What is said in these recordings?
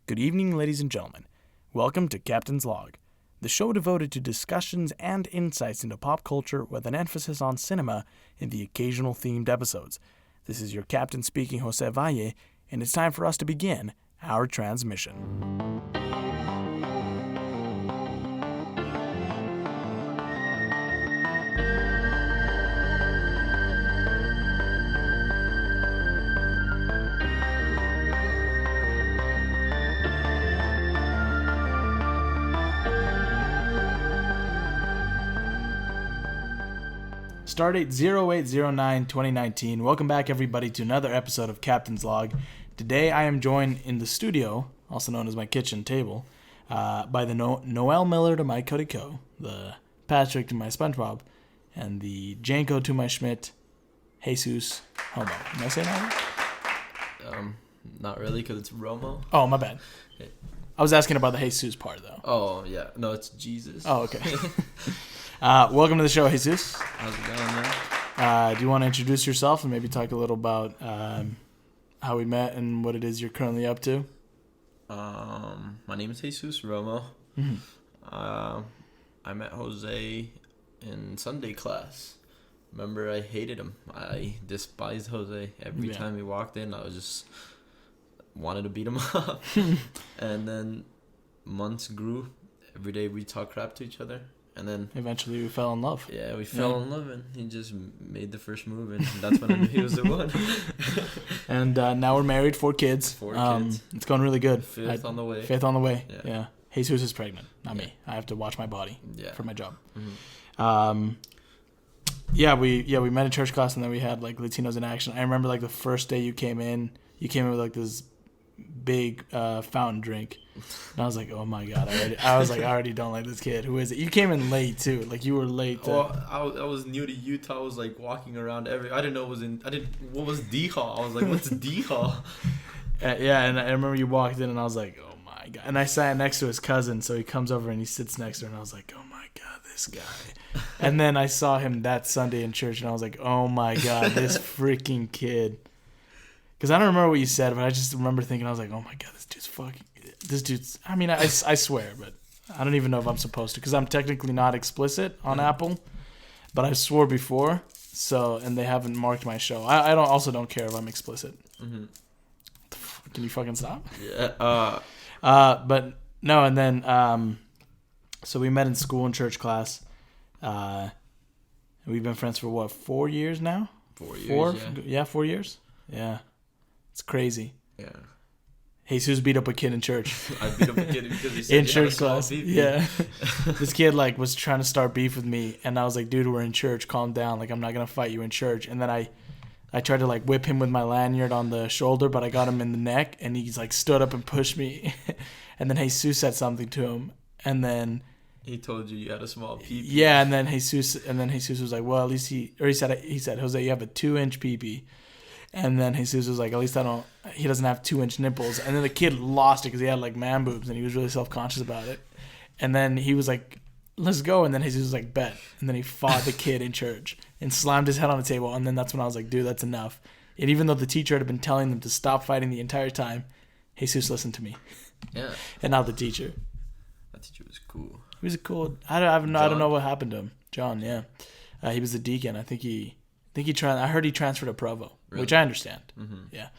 Good evening, ladies and gentlemen. Welcome to Captain's Log, the show devoted to discussions and insights into pop culture with an emphasis on cinema in the occasional themed episodes. This is your captain speaking, Jose Valle, and it's time for us to begin our transmission. Stardate 0809-2019. Welcome back, everybody, to another episode of Captain's Log. Today, I am joined in the studio, also known as my kitchen table, by the Noel Miller to my Cody Co, the Patrick to my SpongeBob, and the Janko to my Schmidt, Jesus Homo. Am I saying that right? Not really, because it's Romo. Oh, my bad. I was asking about the Jesus part, though. Oh, yeah. No, it's Jesus. Oh, okay. Welcome to the show, Jesus. How's it going, man? Do you want to introduce yourself and maybe talk a little about how we met and what it is you're currently up to? My name is Jesus Romo. Mm-hmm. I met Jose in Sunday class. Remember, I hated him. I despised Jose. Every time he walked in, I was just wanted to beat him up. And then months grew. Every day we talk crap to each other. And then eventually we fell in love. Yeah, we fell in love, and he just made the first move, and that's when I knew he was the one. And now we're married, 4 kids. 4 kids. It's going really good. Fifth on the way. Yeah. Jesus is pregnant, not me. I have to watch my body for my job. Mm-hmm. We met in church class, and then we had like Latinos in action. I remember like the first day you came in with like this big fountain drink. And I was like, oh my God, I already don't like this kid. Who is it? You came in late too. Like you were late. I was new to Utah. I was like walking around I didn't know what was D Hall. I was like, what's D Hall? And I remember you walked in and I was like, oh my God. And I sat next to his cousin, so he comes over and he sits next to her and I was like, oh my God, this guy. And then I saw him that Sunday in church and I was like, oh my God, this freaking kid. Because I don't remember what you said, but I just remember thinking, I was like, oh my God, this dude's, I mean, I swear, but I don't even know if I'm supposed to, because I'm technically not explicit on Apple, but I swore before, and they haven't marked my show. I don't care if I'm explicit. Mm-hmm. Can you fucking stop? Yeah. But no, and then, so we met in school in church class. We've been friends for what, 4 years now? 4 years, Yeah, 4 years? Yeah. It's crazy. Yeah. Jesus beat up a kid in church. I beat up a kid because he said in church class. Beef. Yeah. This kid like was trying to start beef with me, and I was like, dude, we're in church, calm down. Like, I'm not gonna fight you in church. And then I tried to like whip him with my lanyard on the shoulder, but I got him in the neck, and he's like stood up and pushed me. And then Jesus said something to him, and then he told you had a small pee-pee. Yeah, and then Jesus was like, well, at least he said, Jose, you have a 2-inch pee-pee. And then Jesus was like, at least he doesn't have 2-inch nipples. And then the kid lost it because he had like man boobs and he was really self-conscious about it. And then he was like, let's go. And then Jesus was like, bet. And then he fought the kid in church and slammed his head on the table. And then that's when I was like, dude, that's enough. And even though the teacher had been telling them to stop fighting the entire time, Jesus listened to me. Yeah. And not the teacher. That teacher was cool. He was cool. I don't know what happened to him. John, yeah. He was the deacon. I heard he transferred to Provo. Really? Which I understand. Mm-hmm. Yeah.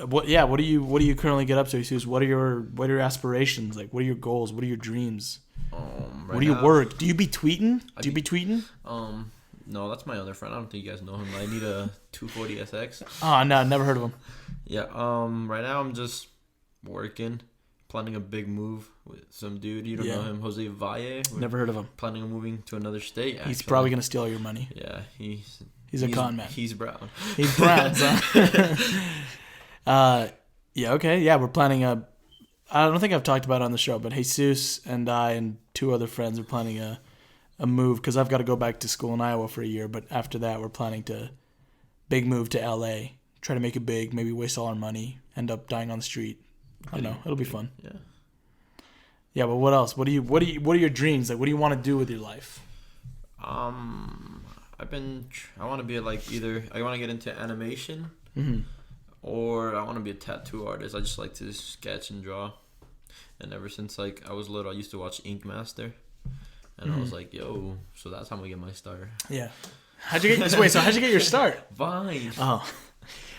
What do you currently get up to, Jesus? What are your aspirations? Like, what are your goals? What are your dreams? What do you work? Do you be tweeting? No, that's my other friend. I don't think you guys know him. I need a 240 SX. Oh no, never heard of him. Yeah. Right now I'm just working, planning a big move with some dude. You don't know him, Jose Valle. Never heard of him. Planning on moving to another state. Actually. He's probably gonna steal your money. Yeah, He's a con man. He's brown. He's brown, son. Yeah, okay. Yeah, we're planning I don't think I've talked about it on the show, but Jesus and I and 2 other friends are planning a move because I've got to go back to school in Iowa for a year. But after that, we're planning to big move to LA, try to make it big, maybe waste all our money, end up dying on the street. I don't know. It'll be fun. Yeah. Yeah, but what else? What are your dreams? Like, what do you want to do with your life? I want to be like I want to get into animation, Or I want to be a tattoo artist. I just like to sketch and draw. And ever since like I was little, I used to watch Ink Master. And I was like, yo, so that's how I'm going to get my start. Yeah. How'd you get your start? Vine. Oh.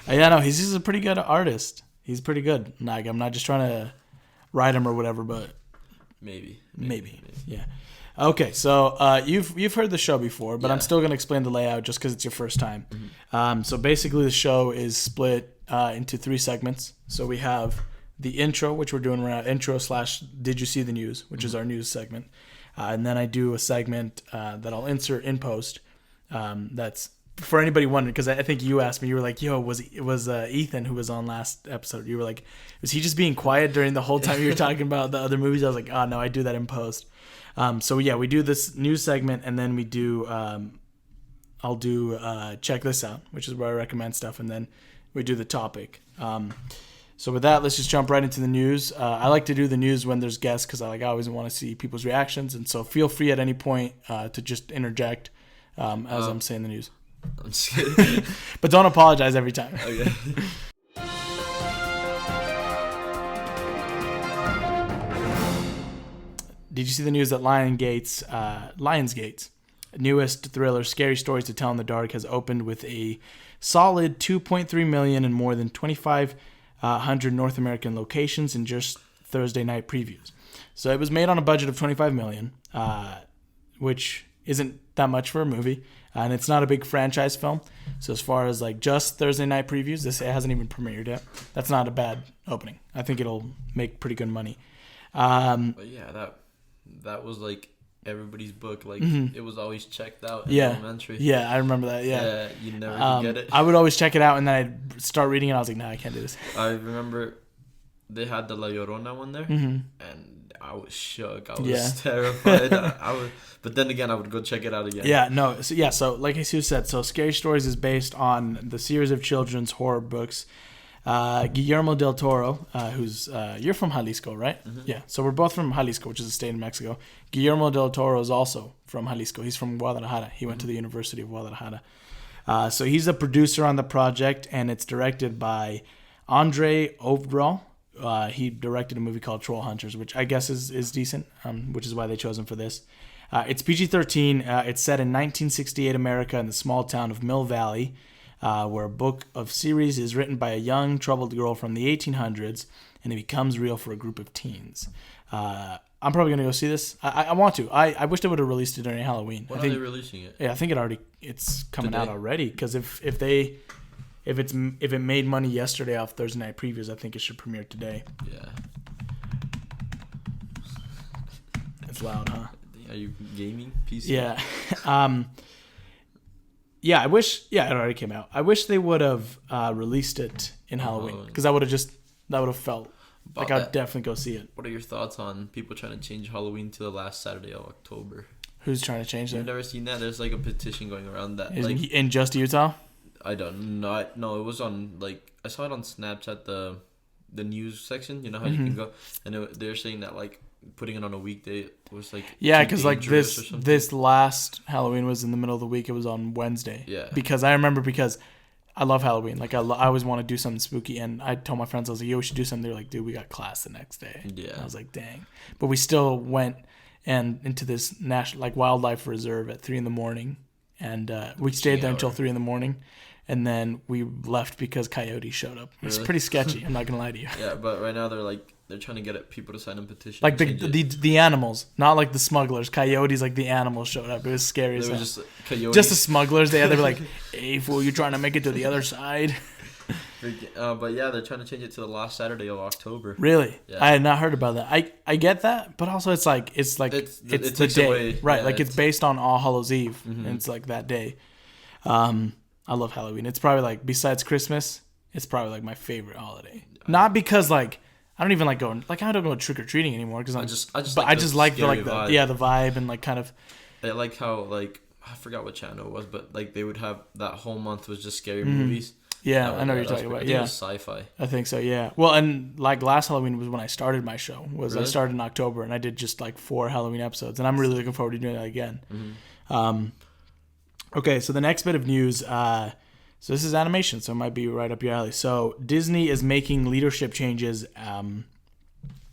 Yeah, no, he's a pretty good artist. He's pretty good. Like, I'm not just trying to write him or whatever, but maybe. Yeah. Okay, so you've heard the show before, but I'm still going to explain the layout just because it's your first time. Mm-hmm. So basically the show is split into 3 segments. So we have the intro, which we're doing right now, intro / Did You See the News, which is our news segment. And then I do a segment that I'll insert in post. That's for anybody wondering, because I think you asked me, you were like, yo, was Ethan, who was on last episode, you were like, was he just being quiet during the whole time you were talking about the other movies? I was like, oh, no, I do that in post. So yeah, we do this news segment, and then we do, I'll do Check This Out, which is where I recommend stuff, and then we do the topic. So with that, let's just jump right into the news. I like to do the news when there's guests because I always want to see people's reactions, and so feel free at any point to just interject as I'm saying the news. I'm just kidding. But don't apologize every time. Okay. Did you see the news that Lionsgate's newest thriller, Scary Stories to Tell in the Dark, has opened with a solid $2.3 million in more than 2,500 North American locations in just Thursday night previews. So it was made on a budget of $25 million, which isn't that much for a movie, and it's not a big franchise film. So as far as like just Thursday night previews, it hasn't even premiered yet. That's not a bad opening. I think it'll make pretty good money. But yeah, that was like everybody's book. Like it was always checked out in elementary. Yeah, I remember that. Yeah, you never could get it. I would always check it out, and then I'd start reading it. I was like, nah, I can't do this. I remember they had the La Llorona one there, and I was shook. I was terrified. But then again, I would go check it out again. Yeah, no. So like Jesus said, so Scary Stories is based on the series of children's horror books. Guillermo del Toro, who's you're from Jalisco, right? Mm-hmm. Yeah. So we're both from Jalisco, which is a state in Mexico. Guillermo del Toro is also from Jalisco. He's from Guadalajara. He went to the University of Guadalajara. So he's a producer on the project, and it's directed by Andre Ovdral. He directed a movie called Troll Hunters, which I guess is decent, which is why they chose him for this. It's PG-13. It's set in 1968 America in the small town of Mill Valley, where a book of series is written by a young, troubled girl from the 1800s, and it becomes real for a group of teens. I'm probably going to go see this. I want to. I wish they would have released it during Halloween. When are they releasing it? Yeah, I think it's coming out already, because if it made money yesterday off Thursday night previews, I think it should premiere today. Yeah. It's loud, huh? Are you gaming PC? Yeah. Yeah, I wish. Yeah, it already came out. I wish they would have released it in Halloween, because that would have felt like I'd definitely go see it. What are your thoughts on people trying to change Halloween to the last Saturday of October? Who's trying to change that? You've never seen that? There's like a petition going around that. In just Utah? I don't know. No, it was on I saw it on Snapchat, the news section. You know how you can go, and they're saying that putting it on a weekday was because this last Halloween was in the middle of the week. It was on Wednesday. Yeah. Because I remember, because I love Halloween. I always want to do something spooky, and I told my friends, I was like, yo, we should do something. They're like, dude, we got class the next day. Yeah. And I was like, dang. But we still went into this national wildlife reserve at 3 a.m, and we stayed there until 3 a.m. And then we left because coyotes showed up. It's pretty sketchy. I'm not gonna lie to you. Yeah, but right now they're trying to get people to sign a petition. Like the animals, not like the smugglers. Coyotes, like the animals showed up. It was scary as hell. Just coyotes. Just the smugglers. They were like, "Hey fool, you trying to make it to the other side?" But yeah, they're trying to change it to the last Saturday of October. Really? Yeah. I had not heard about that. I get that, but also it's the day, away. Right? Yeah, it's based on All Hallows Eve, and it's like that day. I love Halloween. It's probably besides Christmas, it's probably my favorite holiday. Not because I don't even like going I don't go trick or treating anymore, because I just like the vibe and kind of. I like how I forgot what channel it was, but they would have that whole month was just scary movies. Yeah, I know what you're talking about. Yeah, it was sci-fi. I think so. Yeah. Well, and last Halloween was when I started my show. I started in October, and I did just 4 Halloween episodes, and I'm really looking forward to doing that again. Okay, so the next bit of news, So this is animation, so it might be right up your alley. So Disney is making leadership changes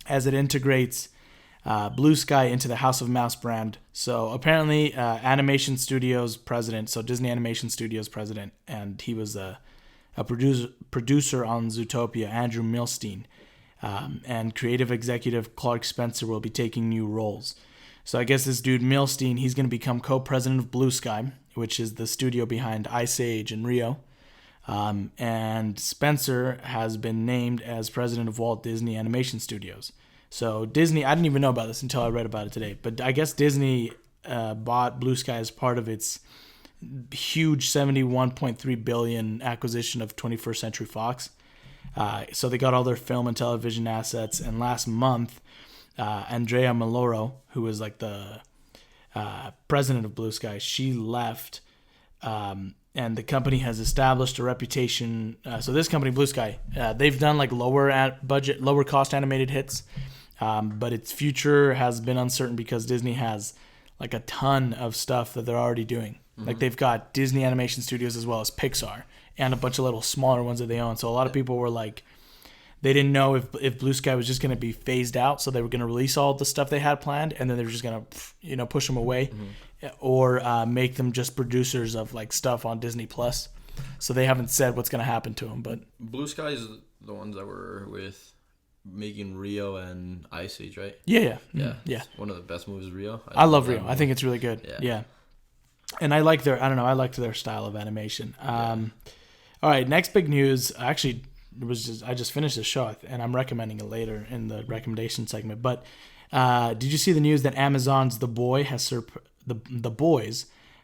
as it integrates Blue Sky into the House of Mouse brand. So apparently Animation Studios president, so Disney Animation Studios president, and he was a producer on Zootopia, Andrew Milstein, and creative executive Clark Spencer will be taking new roles. So I guess this dude Milstein, he's going to become co-president of Blue Sky, which is the studio behind Ice Age and Rio. And Spencer has been named as president of Walt Disney Animation Studios. So Disney, I didn't even know about this until I read about it today, but I guess Disney bought Blue Sky as part of its huge $71.3 billion acquisition of 21st Century Fox. So they got all their film and television assets, and last month, Andrea Maloro, who was like the president of Blue Sky, she left, and the company has established a reputation. So this company, Blue Sky, they've done like lower cost animated hits, but its future has been uncertain because Disney has like a ton of stuff that they're already doing. Mm-hmm. Like they've got Disney Animation Studios as well as Pixar and a bunch of little smaller ones that they own. So a lot of people were like, they didn't know if Blue Sky was just going to be phased out, so they were going to release all the stuff they had planned, and then they were just going to, push them away, or make them just producers of like stuff on Disney Plus. So they haven't said what's going to happen to them. But Blue Sky is the ones that were with making Rio and Ice Age, right? Yeah. It's one of the best movies, Rio. I love Rio. I think it's really good. Yeah. And I like I liked their style of animation. All right, next big news. Actually, I just finished the show, and I'm recommending it later in the recommendation segment. But did you see the news that Amazon's The Boys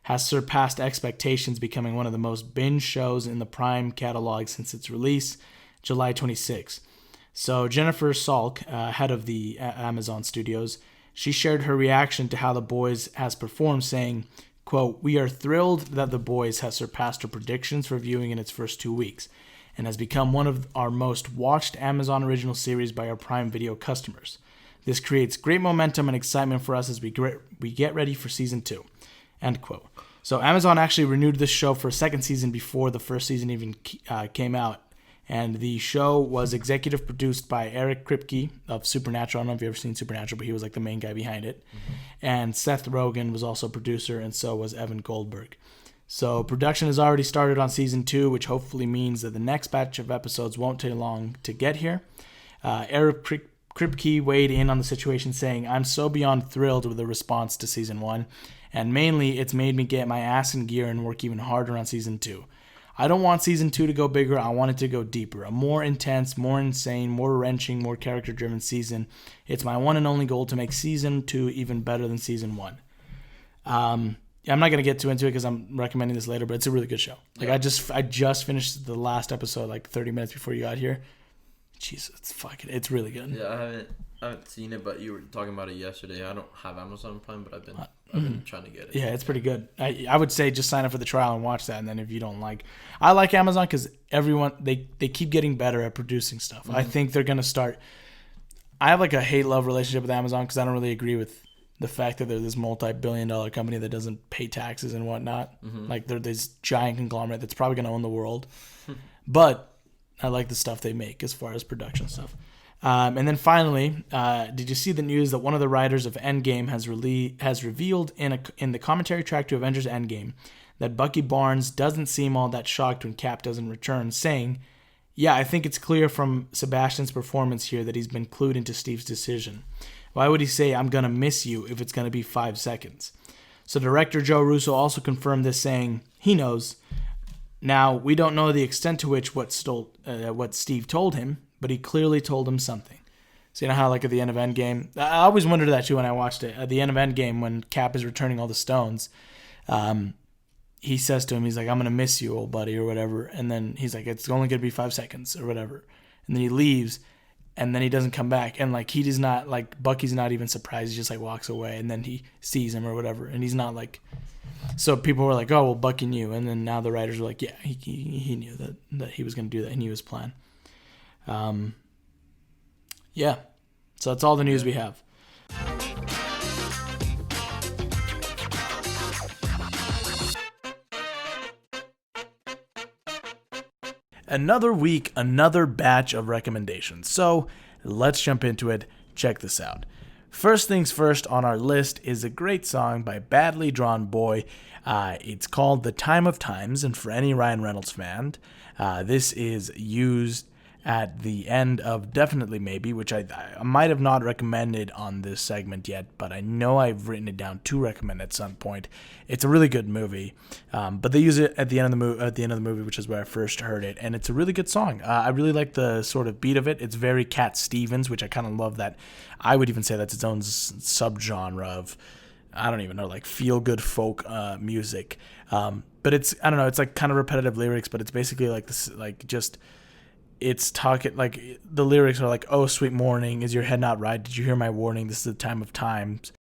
has surpassed expectations, becoming one of the most binge shows in the Prime catalog since its release, July 26. So Jennifer Salk, head of the Amazon Studios, she shared her reaction to how The Boys has performed, saying, quote, "We are thrilled that The Boys has surpassed our predictions for viewing in its first 2 weeks and has become one of our most watched Amazon original series by our Prime Video customers. This creates great momentum and excitement for us as we get ready for season 2. End quote. So Amazon actually renewed this show for a second season before the first season even came out. And the show was executive produced by Eric Kripke of Supernatural. I don't know if you've ever seen Supernatural, but he was like the main guy behind it. Mm-hmm. And Seth Rogen was also producer, and so was Evan Goldberg. So production has already started on season 2, which hopefully means that the next batch of episodes won't take long to get here. Eric Kripke weighed in on the situation, saying, "I'm so beyond thrilled with the response to season 1, and mainly it's made me get my ass in gear and work even harder on season 2. I don't want season 2 to go bigger. I want it to go deeper. A more intense, more insane, more wrenching, more character-driven season. It's my one and only goal to make season 2 even better than season 1. I'm not gonna get too into it because I'm recommending this later, but it's a really good show. Like I just finished the last episode like 30 minutes before you got here. Jesus, it's really good. Yeah, I haven't seen it, but you were talking about it yesterday. I don't have Amazon Prime, but I've been trying to get it. Yeah, it's pretty good. I would say just sign up for the trial and watch that, and then if you don't like, I like Amazon because everyone they keep getting better at producing stuff. Mm-hmm. I think they're gonna start. I have like a hate-love relationship with Amazon because I don't really agree with the fact that they're this multi-billion-dollar company that doesn't pay taxes and whatnot. Mm-hmm. Like they're this giant conglomerate that's probably gonna own the world, but I like the stuff they make as far as production stuff. And then finally, did you see the news that one of the writers of Endgame has revealed in the commentary track to Avengers Endgame that Bucky Barnes doesn't seem all that shocked when Cap doesn't return, saying, "Yeah, I think it's clear from Sebastian's performance here that he's been clued into Steve's decision. Why would he say, 'I'm going to miss you' if it's going to be 5 seconds? So director Joe Russo also confirmed this, saying he knows. Now, we don't know the extent to which what Steve told him, but he clearly told him something." So you know how like at the end of Endgame, I always wondered that too when I watched it. At the end of Endgame, when Cap is returning all the stones, he says to him, he's like, "I'm going to miss you, old buddy," or whatever. And then he's like, "It's only going to be 5 seconds," or whatever. And then he leaves, and then he doesn't come back. And like he does not, like Bucky's not even surprised. He just like walks away, and then he sees him or whatever. And he's not like... So people were like, "Oh, well, Bucky knew," and then now the writers were like, "Yeah, he knew that he was going to do that. He knew his plan." Yeah. So that's all the news we have. another week, another batch of recommendations. So let's jump into it. Check this out. First things first on our list is a great song by Badly Drawn Boy. It's called The Time of Times, and for any Ryan Reynolds fan, this is used at the end of Definitely Maybe, which I might have not recommended on this segment yet, but I know I've written it down to recommend at some point. It's a really good movie, but they use it at the end of the movie, which is where I first heard it, and it's a really good song. I really like the sort of beat of it. It's very Cat Stevens, which I kind of love. That I would even say that's its own subgenre of, I don't even know, like feel good folk music. But it's, I don't know, it's like kind of repetitive lyrics, but it's basically like this, like just. It's talking like the lyrics are like, "Oh, sweet morning, is your head not right? Did you hear my warning? This is the time of times.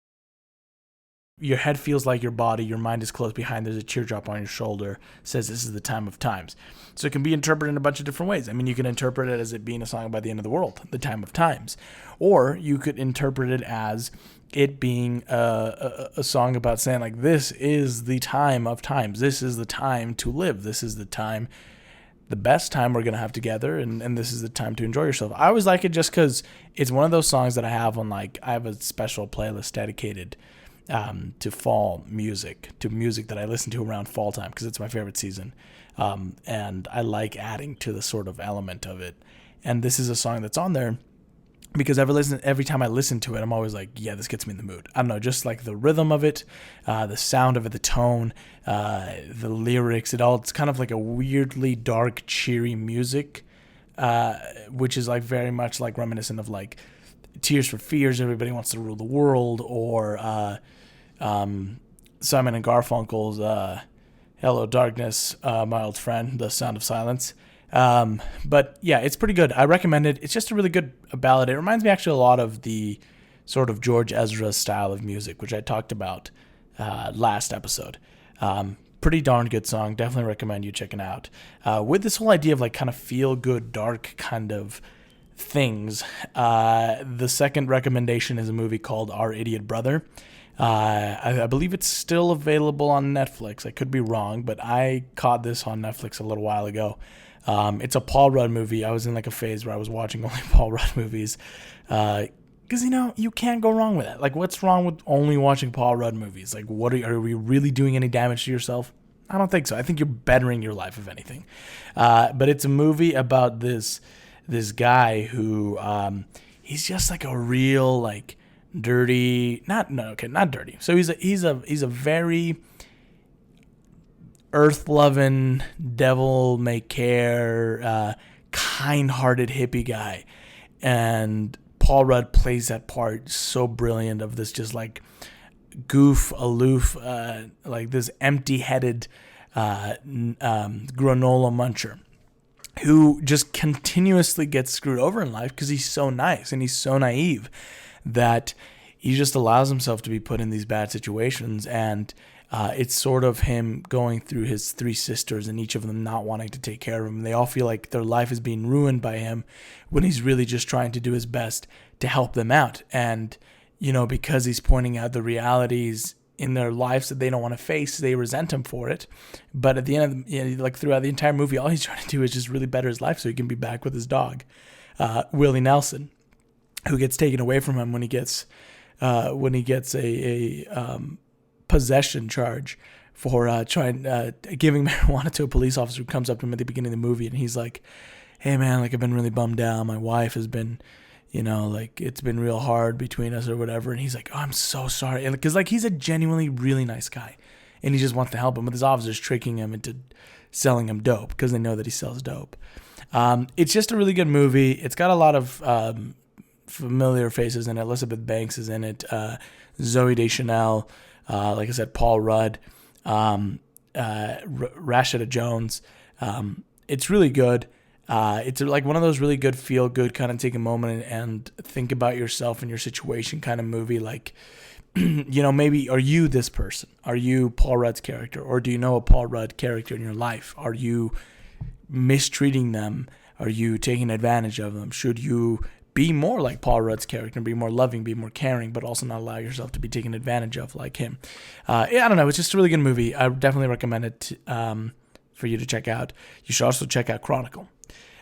Your head feels like your body. Your mind is close behind. There's a teardrop on your shoulder. Says this is the time of times." So it can be interpreted in a bunch of different ways. I mean, you can interpret it as it being a song about the end of the world, the time of times, or you could interpret it as it being a song about saying like, "This is the time of times. This is the time to live. This is the time." The best time we're going to have together, and this is the time to enjoy yourself. I always like it just because it's one of those songs that I have on, like, I have a special playlist dedicated to fall music, to music that I listen to around fall time because it's my favorite season. And I like adding to the sort of element of it. And this is a song that's on there because every time I listen to it, I'm always like, yeah, this gets me in the mood. I don't know, just like the rhythm of it, the sound of it, the tone, the lyrics, it's kind of like a weirdly dark, cheery music, which is like very much like reminiscent of like Tears for Fears, Everybody Wants to Rule the World, or Simon and Garfunkel's Hello Darkness, My Old Friend, The Sound of Silence. But yeah, it's pretty good. I recommend it. It's just a really good ballad. It reminds me actually a lot of the sort of George Ezra style of music, which I talked about last episode. Pretty darn good song. Definitely recommend you checking out. With this whole idea of like kind of feel good, dark kind of things, the second recommendation is a movie called Our Idiot Brother. I believe it's still available on Netflix. I could be wrong, but I caught this on Netflix a little while ago. It's a Paul Rudd movie. I was in like a phase where I was watching only Paul Rudd movies. Because, you can't go wrong with that. Like, what's wrong with only watching Paul Rudd movies? Like, are we really doing any damage to yourself? I don't think so. I think you're bettering your life, if anything. But it's a movie about this guy who, he's just like a real, like, dirty, not dirty. So he's a very earth-loving, devil-may-care, kind-hearted hippie guy. And Paul Rudd plays that part so brilliant of this just like goof, aloof, like this empty-headed granola muncher who just continuously gets screwed over in life because he's so nice and he's so naive that he just allows himself to be put in these bad situations. And it's sort of him going through his three sisters and each of them not wanting to take care of him. They all feel like their life is being ruined by him when he's really just trying to do his best to help them out. And, because he's pointing out the realities in their lives that they don't want to face, they resent him for it. But at the end of like throughout the entire movie, all he's trying to do is just really better his life so he can be back with his dog, Willie Nelson, who gets taken away from him when he gets a possession charge for giving marijuana to a police officer who comes up to him at the beginning of the movie, and he's like, "Hey man, like I've been really bummed out. My wife has been, like it's been real hard between us or whatever." And he's like, "Oh, I'm so sorry," and because like he's a genuinely really nice guy, and he just wants to help him, but his officer's tricking him into selling him dope because they know that he sells dope. It's just a really good movie. It's got a lot of familiar faces in it. Elizabeth Banks is in it. Zooey Deschanel. Like I said, Paul Rudd, Rashida Jones. It's really good. It's like one of those really good feel-good kind of take a moment and think about yourself and your situation kind of movie. Like, maybe are you this person? Are you Paul Rudd's character? Or do you know a Paul Rudd character in your life? Are you mistreating them? Are you taking advantage of them? Should you be more like Paul Rudd's character and be more loving, be more caring, but also not allow yourself to be taken advantage of like him? I don't know. It's just a really good movie. I definitely recommend it for you to check out. You should also check out Chronicle.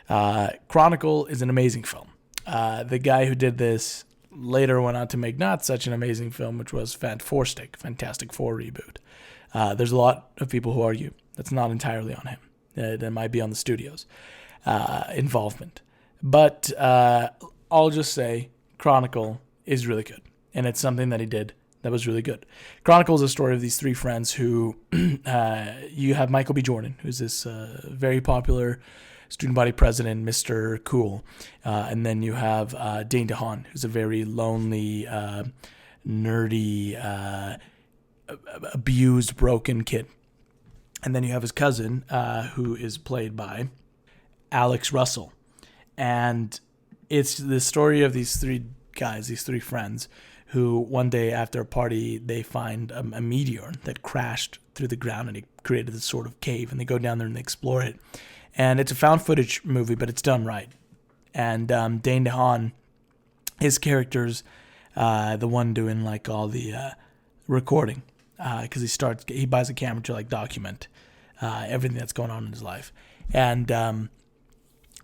Chronicle is an amazing film. The guy who did this later went on to make not such an amazing film, which was Fantastic Four reboot. There's a lot of people who argue that's not entirely on him. That might be on the studio's involvement. But I'll just say Chronicle is really good. And it's something that he did that was really good. Chronicle is a story of these three friends who you have Michael B. Jordan, who's this very popular student body president, Mr. Cool. And then you have Dane DeHaan, who's a very lonely, nerdy, abused, broken kid. And then you have his cousin, who is played by Alex Russell. And it's the story of these three guys, these three friends, who one day after a party, they find a meteor that crashed through the ground and it created this sort of cave. And they go down there and they explore it. And it's a found footage movie, but it's done right. And Dane DeHaan, his character's the one doing like all the recording, because he buys a camera to like document everything that's going on in his life. And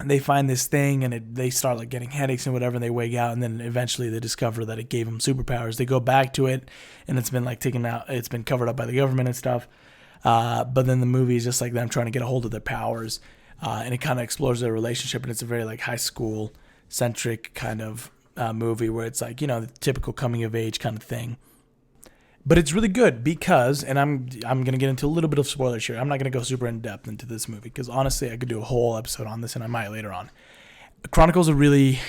they find this thing, and they start like getting headaches and whatever, and they wake out, and then eventually they discover that it gave them superpowers. They go back to it, and it's been like taken out. It's been covered up by the government and stuff. But then the movie is just like them trying to get a hold of their powers. And it kind of explores their relationship, and it's a very like high school centric kind of movie where it's like, the typical coming of age kind of thing. But it's really good because, and I'm gonna get into a little bit of spoilers here. I'm not gonna go super in depth into this movie because honestly, I could do a whole episode on this, and I might later on. Chronicle's a really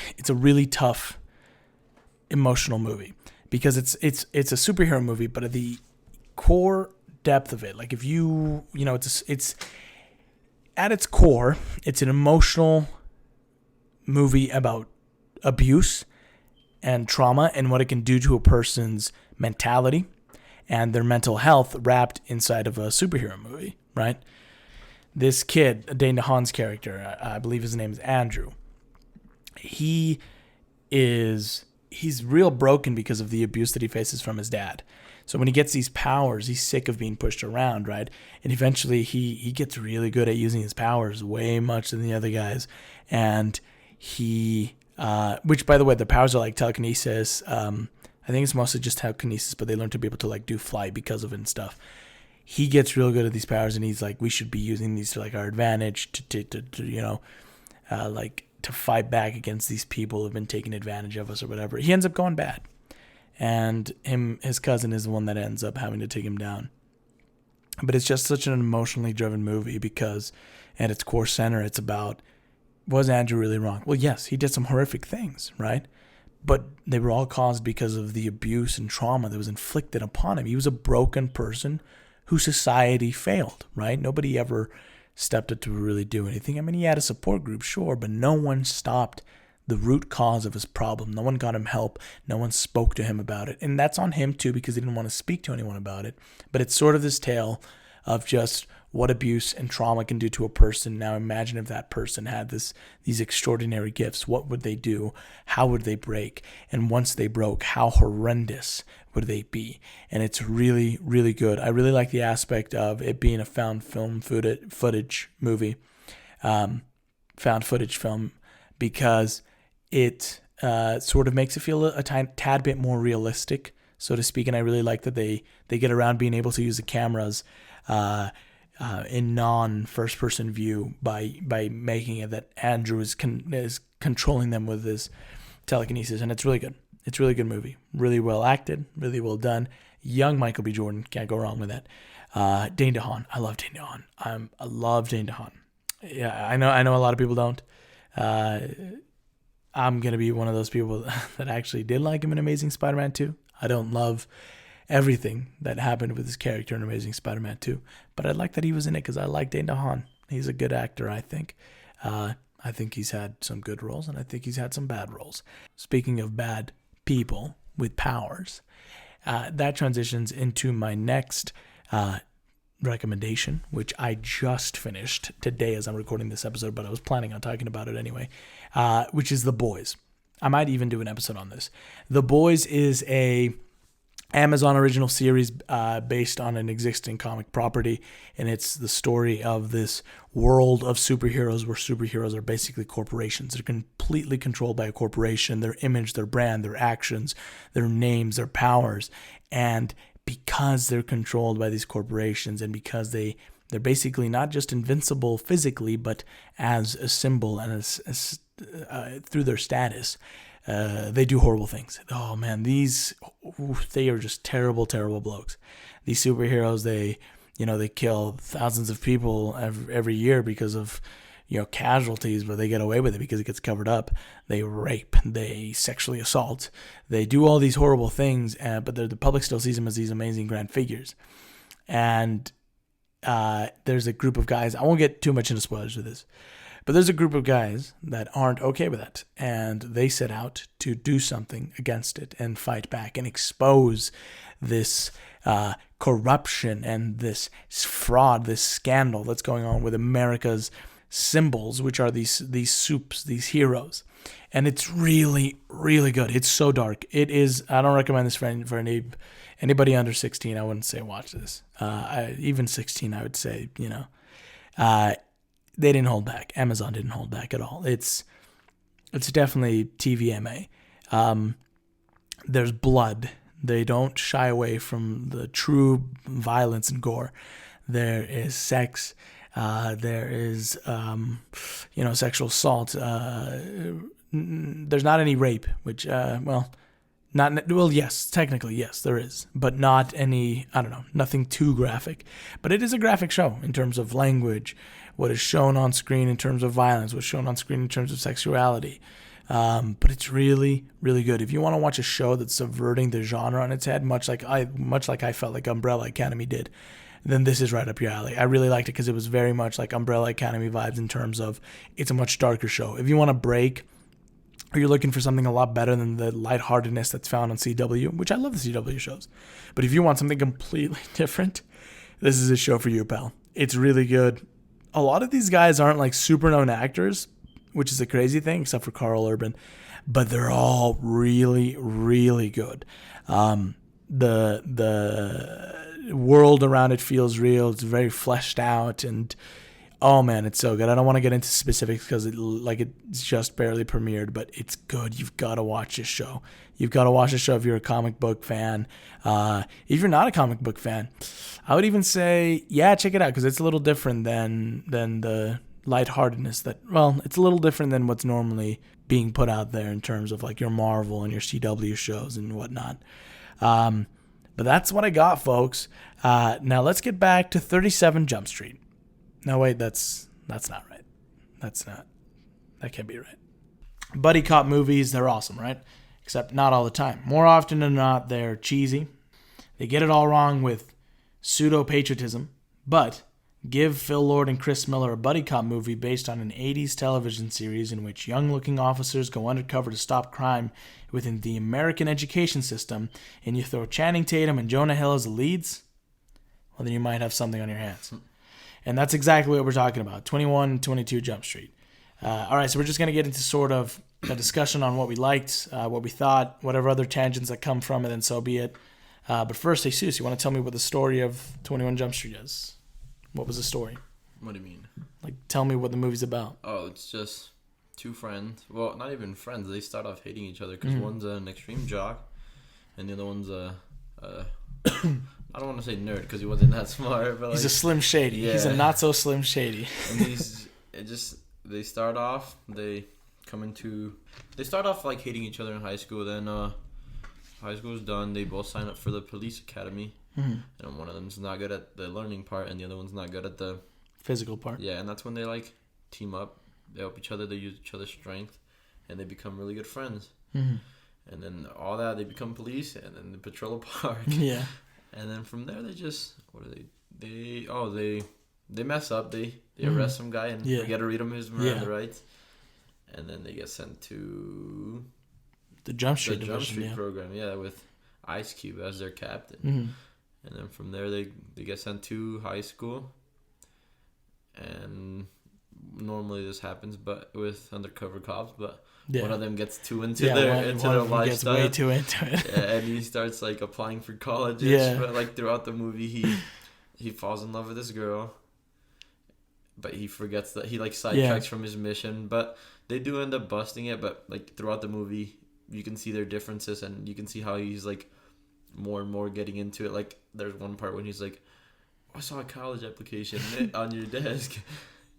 tough emotional movie because it's a superhero movie, but at the core depth of it, like if it's at its core, it's an emotional movie about abuse and trauma and what it can do to a person's mentality and their mental health wrapped inside of a superhero movie, right? This kid, Dane DeHaan's character, I believe his name is Andrew, he's real broken because of the abuse that he faces from his dad. So when he gets these powers, he's sick of being pushed around, right? And eventually he gets really good at using his powers, way much than the other guys. And which by the way, the powers are like telekinesis. I think it's mostly just telekinesis, but they learn to be able to like do flight because of it and stuff. He gets real good at these powers, and he's like, we should be using these to like our advantage to fight back against these people who've been taking advantage of us or whatever. He ends up going bad. And his cousin is the one that ends up having to take him down. But it's just such an emotionally driven movie because at its core center, it's about, was Andrew really wrong? Well, yes, he did some horrific things, right? But they were all caused because of the abuse and trauma that was inflicted upon him. He was a broken person who society failed, right? Nobody ever stepped up to really do anything. I mean, he had a support group, sure, but no one stopped the root cause of his problem. No one got him help. No one spoke to him about it. And that's on him too, because he didn't want to speak to anyone about it. But it's sort of this tale of just what abuse and trauma can do to a person. Now imagine if that person had these extraordinary gifts. What would they do? How would they break? And once they broke, how horrendous would they be? And it's really, really good. I really like the aspect of it being a found footage movie, found footage film, because it sort of makes it feel a tad bit more realistic, so to speak. And I really like that they get around being able to use the cameras in non-first-person view by making it that Andrew is controlling them with his telekinesis. And it's really good. It's a really good movie. Really well acted. Really well done. Young Michael B. Jordan. Can't go wrong with that. Dane DeHaan. I love Dane DeHaan. I love Dane DeHaan. Yeah, I know a lot of people don't. I'm going to be one of those people that actually did like him in Amazing Spider-Man 2. I don't love everything that happened with his character in Amazing Spider-Man 2, but I like that he was in it because I like Dane DeHaan. He's a good actor, I think. I think he's had some good roles, and I think he's had some bad roles. Speaking of bad people with powers, that transitions into my next recommendation, which I just finished today as I'm recording this episode, but I was planning on talking about it anyway, which is The Boys. I might even do an episode on this. The Boys is a Amazon original series based on an existing comic property, and it's the story of this world of superheroes where superheroes are basically corporations. They're completely controlled by a corporation, their image, their brand, their actions, their names, their powers. And because they're controlled by these corporations, and because they're basically not just invincible physically, but as a symbol and as through their status, they do horrible things. Oh man, they are just terrible, terrible blokes. These superheroes, they kill thousands of people every year because of casualties, but they get away with it because it gets covered up. They rape, they sexually assault, they do all these horrible things, but the public still sees them as these amazing grand figures. And there's a group of guys. I won't get too much into spoilers with this. But there's a group of guys that aren't okay with that, and they set out to do something against it and fight back and expose this corruption and this fraud, this scandal that's going on with America's symbols, which are these soups, these heroes. And it's really, really good. It's so dark. It is. I don't recommend this for anybody under 16. I wouldn't say watch this. Even 16, I would say, they didn't hold back. Amazon didn't hold back at all. It's definitely TVMA. There's blood. They don't shy away from the true violence and gore. There is sex. There is sexual assault. There's not any rape, which yes, technically yes, there is, but not any. I don't know, nothing too graphic. But it is a graphic show in terms of language. What is shown on screen in terms of violence, what's shown on screen in terms of sexuality. But it's really, really good. If you want to watch a show that's subverting the genre on its head, much like I felt like Umbrella Academy did, then this is right up your alley. I really liked it because it was very much like Umbrella Academy vibes in terms of it's a much darker show. If you want a break, or you're looking for something a lot better than the lightheartedness that's found on CW, which I love the CW shows, but if you want something completely different, this is a show for you, pal. It's really good. A lot of these guys aren't like super known actors, which is a crazy thing, except for Carl Urban, but they're all really, really good. The world around it feels real. It's very fleshed out, and oh man, it's so good. I don't want to get into specifics because it's just barely premiered, but it's good. You've got to watch this show. You've got to watch this show if you're a comic book fan. If you're not a comic book fan, I would even say, yeah, check it out because it's a little different than the lightheartedness it's a little different than what's normally being put out there in terms of like your Marvel and your CW shows and whatnot. But that's what I got, folks. Now let's get back to 37 Jump Street. No, wait, that's not right. That can't be right. Buddy cop movies, they're awesome, right? Except not all the time. More often than not, they're cheesy. They get it all wrong with pseudo-patriotism. But give Phil Lord and Chris Miller a buddy cop movie based on an 80s television series in which young-looking officers go undercover to stop crime within the American education system, and you throw Channing Tatum and Jonah Hill as the leads, well, then you might have something on your hands. And that's exactly what we're talking about, 21 and 22 Jump Street. All right, so we're just going to get into sort of a discussion on what we liked, what we thought, whatever other tangents that come from it, and so be it. But first, Jesus, you want to tell me what the story of 21 Jump Street is? What was the story? What do you mean? Like, tell me what the movie's about. Oh, it's just two friends. Well, not even friends. They start off hating each other because one's an extreme jock, and the other one's I don't want to say nerd because he wasn't that smart, but he's a Slim Shady. Yeah. He's a not so Slim Shady. And they start off like hating each other in high school. Then high school's done. They both sign up for the police academy, and one of them's not good at the learning part, and the other one's not good at the physical part. Yeah, and that's when they like team up. They help each other. They use each other's strength, and they become really good friends. And then all that, they become police, and then they patrol a park. Yeah. And then from there, they just they mess up. They arrest some guy and forget to read him his Miranda rights, and then they get sent to the Jump Street program. Yeah, with Ice Cube as their captain. And then from there, they get sent to high school, and normally this happens, but with undercover cops. But Yeah. one of them gets too into Yeah, their one of them gets lifestyle. way too into it. Yeah, and he starts like applying for colleges. Yeah. But like throughout the movie, he falls in love with this girl, but he forgets that he like sidetracks from his mission. But they do end up busting it. But like throughout the movie, you can see their differences, and you can see how he's like more and more getting into it. Like there's one part when he's like, I saw a college application on your desk.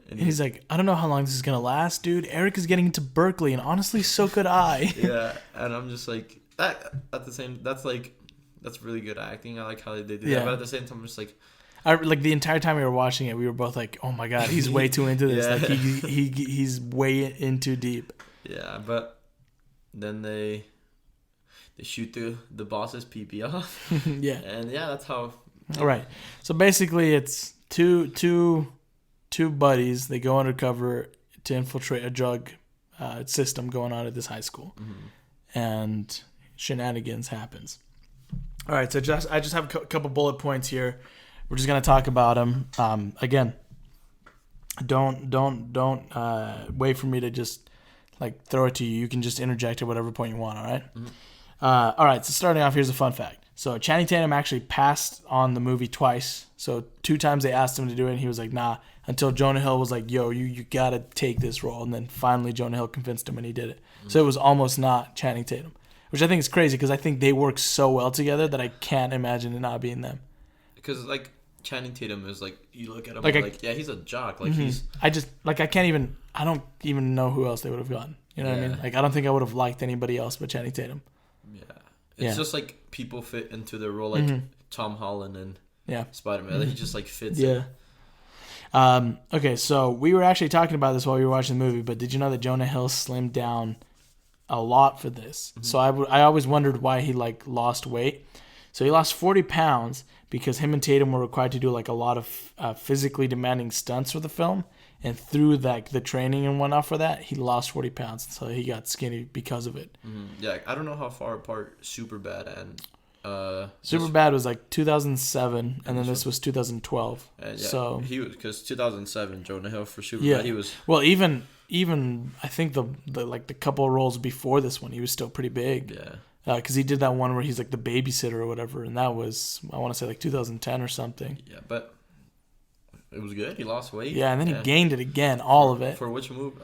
And he's like, I don't know how long this is going to last, dude. Eric is getting into Berkeley, and honestly, so could I. Yeah, and I'm just like, that's really good acting. I like how they did that. But at the same time, I'm just like... like the entire time we were watching it, we were both like, oh my God, he's way too into this. Yeah. Like he's way in too deep. Yeah, but then they shoot the boss's pee-pee off. Yeah. And yeah, that's how... All right. So basically it's two buddies. They go undercover to infiltrate a drug system going on at this high school. Mm-hmm. And shenanigans happens. All right. So I just have a couple bullet points here. We're just going to talk about them. Again, don't wait for me to just like throw it to you. You can just interject at whatever point you want. All right. Mm-hmm. All right. So starting off, here's a fun fact. So Channing Tatum actually passed on the movie twice. So 2 times they asked him to do it, and he was like, nah, until Jonah Hill was like, yo, you got to take this role. And then finally Jonah Hill convinced him, and he did it. Mm-hmm. So it was almost not Channing Tatum, which I think is crazy because I think they work so well together that I can't imagine it not being them. Because, like, Channing Tatum is, like, you look at him like, yeah, he's a jock. Like, mm-hmm. I don't even know who else they would have gotten. You know what I mean? Like, I don't think I would have liked anybody else but Channing Tatum. Yeah. It's just like people fit into their role, like Tom Holland and Spider-Man. Mm-hmm. He just like fits in. Okay, so we were actually talking about this while we were watching the movie, but did you know that Jonah Hill slimmed down a lot for this? Mm-hmm. So I always wondered why he like lost weight. So he lost 40 pounds because him and Tatum were required to do like a lot of physically demanding stunts for the film. And through that, the training and whatnot for that, he lost 40 pounds. So he got skinny because of it. Mm-hmm. Yeah, I don't know how far apart Superbad and... Superbad was like 2007, and then this was 2012. So he was, because 2007, Jonah Hill for Superbad, he was... Well, even I think the couple of roles before this one, he was still pretty big. Yeah. Because he did that one where he's like the babysitter or whatever, and that was, I want to say like 2010 or something. Yeah, but... It was good. He lost weight. Yeah, and then he gained it again, all of it. For which movie?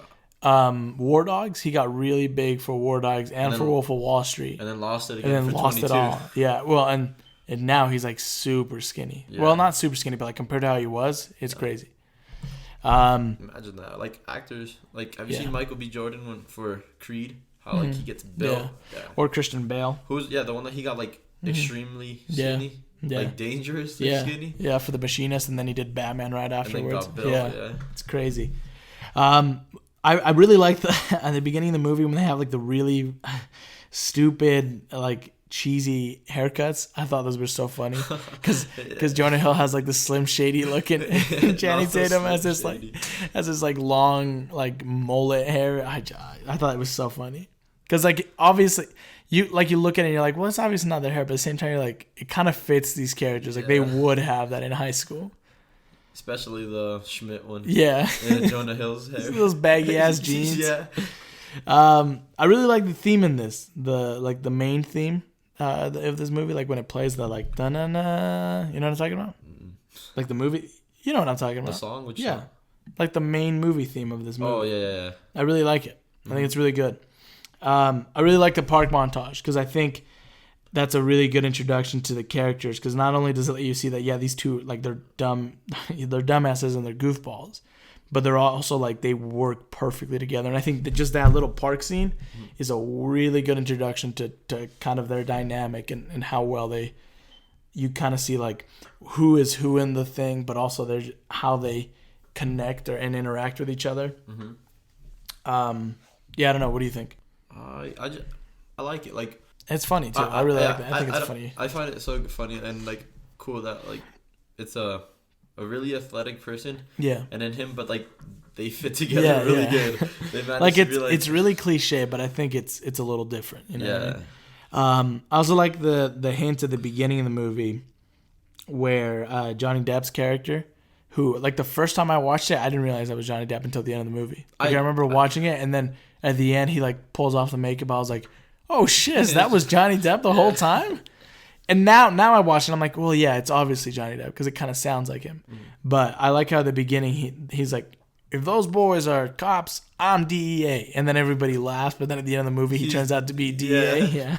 War Dogs. He got really big for War Dogs and for Wolf of Wall Street. And then lost it again. And then for lost 22. it all. Yeah. Well, and now he's like super skinny. Yeah. Well, not super skinny, but like compared to how he was, it's crazy. Imagine that. Like actors, like have you seen Michael B. Jordan for Creed? How like he gets built. Yeah. Or Christian Bale. Who's the one that he got like extremely skinny. Yeah. Like dangerously skinny. Yeah, for The Machinist, and then he did Batman right afterwards. And then got built, It's crazy. I really like at the beginning of the movie when they have like the really stupid like cheesy haircuts. I thought those were so funny because Jonah Hill has like the Slim Shady looking, and Channing Tatum has this like long like mullet hair. I thought it was so funny because like obviously. You look at it and you're like, well, it's obviously not their hair, but at the same time, you're like, it kind of fits these characters. Like, they would have that in high school. Especially the Schmidt one. Yeah. And Jonah Hill's hair. Those baggy-ass jeans. Yeah. I really like the theme in this. The main theme of this movie, like when it plays the, like, da-na-na. You know what I'm talking about? Like the movie. You know what I'm talking about. The song? Which song? Song? Like the main movie theme of this movie. Oh, yeah. I really like it. I think it's really good. I really like the park montage because I think that's a really good introduction to the characters. Because not only does it let you see that these two like they're dumbasses and they're goofballs, but they're also like they work perfectly together. And I think that just that little park scene is a really good introduction to kind of their dynamic and how well you kind of see like who is who in the thing, but also there's how they connect and interact with each other. Mm-hmm. I don't know. What do you think? I like it. Like it's funny too. I really like that. I think it's funny. I find it so funny and like cool that like it's a really athletic person. Yeah. And then him, but like they fit together really good. They like it's really cliche, but I think it's a little different. You know. Yeah. I mean? I also like the hint at the beginning of the movie where Johnny Depp's character, who, like, the first time I watched it, I didn't realize that was Johnny Depp until the end of the movie. Like, I remember watching it, and then at the end, he, like, pulls off the makeup. I was like, oh, shit, that was Johnny Depp the whole time? And now I watch it, I'm like, well, yeah, it's obviously Johnny Depp, because it kind of sounds like him. But I like how at the beginning, he's like, if those boys are cops, I'm DEA. And then everybody laughs, but then at the end of the movie, he turns out to be DEA. Yeah.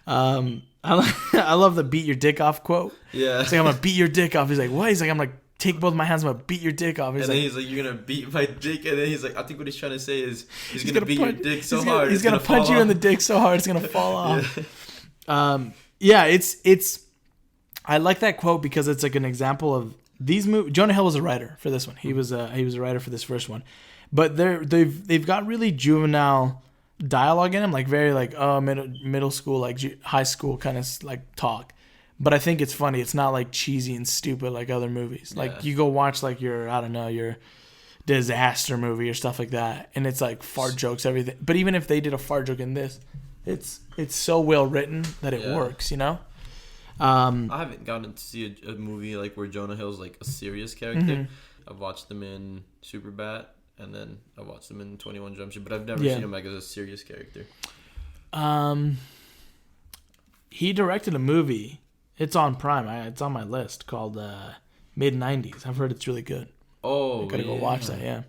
I love the beat your dick off quote. Yeah. It's like, I'm going to beat your dick off. He's like, what? He's like, I'm like, take both my hands, I'm going to beat your dick off. And then he's like, you're going to beat my dick. And then he's like, I think what he's trying to say is he's going to beat your dick so hard. He's going to punch you in the dick so hard, it's going to fall off. Yeah, it's I like that quote because it's like an example of these movies. Jonah Hill was a writer for this one. He was a writer for this first one. But they've got really juvenile dialogue in them, like very like middle school, like high school kind of like talk. But I think it's funny. It's not like cheesy and stupid like other movies. Like you go watch like your disaster movie or stuff like that, and it's like fart jokes, everything. But even if they did a fart joke in this, it's so well written that it works, you know. I haven't gotten to see a movie like where Jonah Hill's like a serious character. I've watched him in Superbad, and then I watched him in 21 Jump Street, but I've never seen him like as a serious character. He directed a movie. It's on Prime. It's on my list called Mid-90s. I've heard it's really good. Oh, I gotta go watch that. Yeah.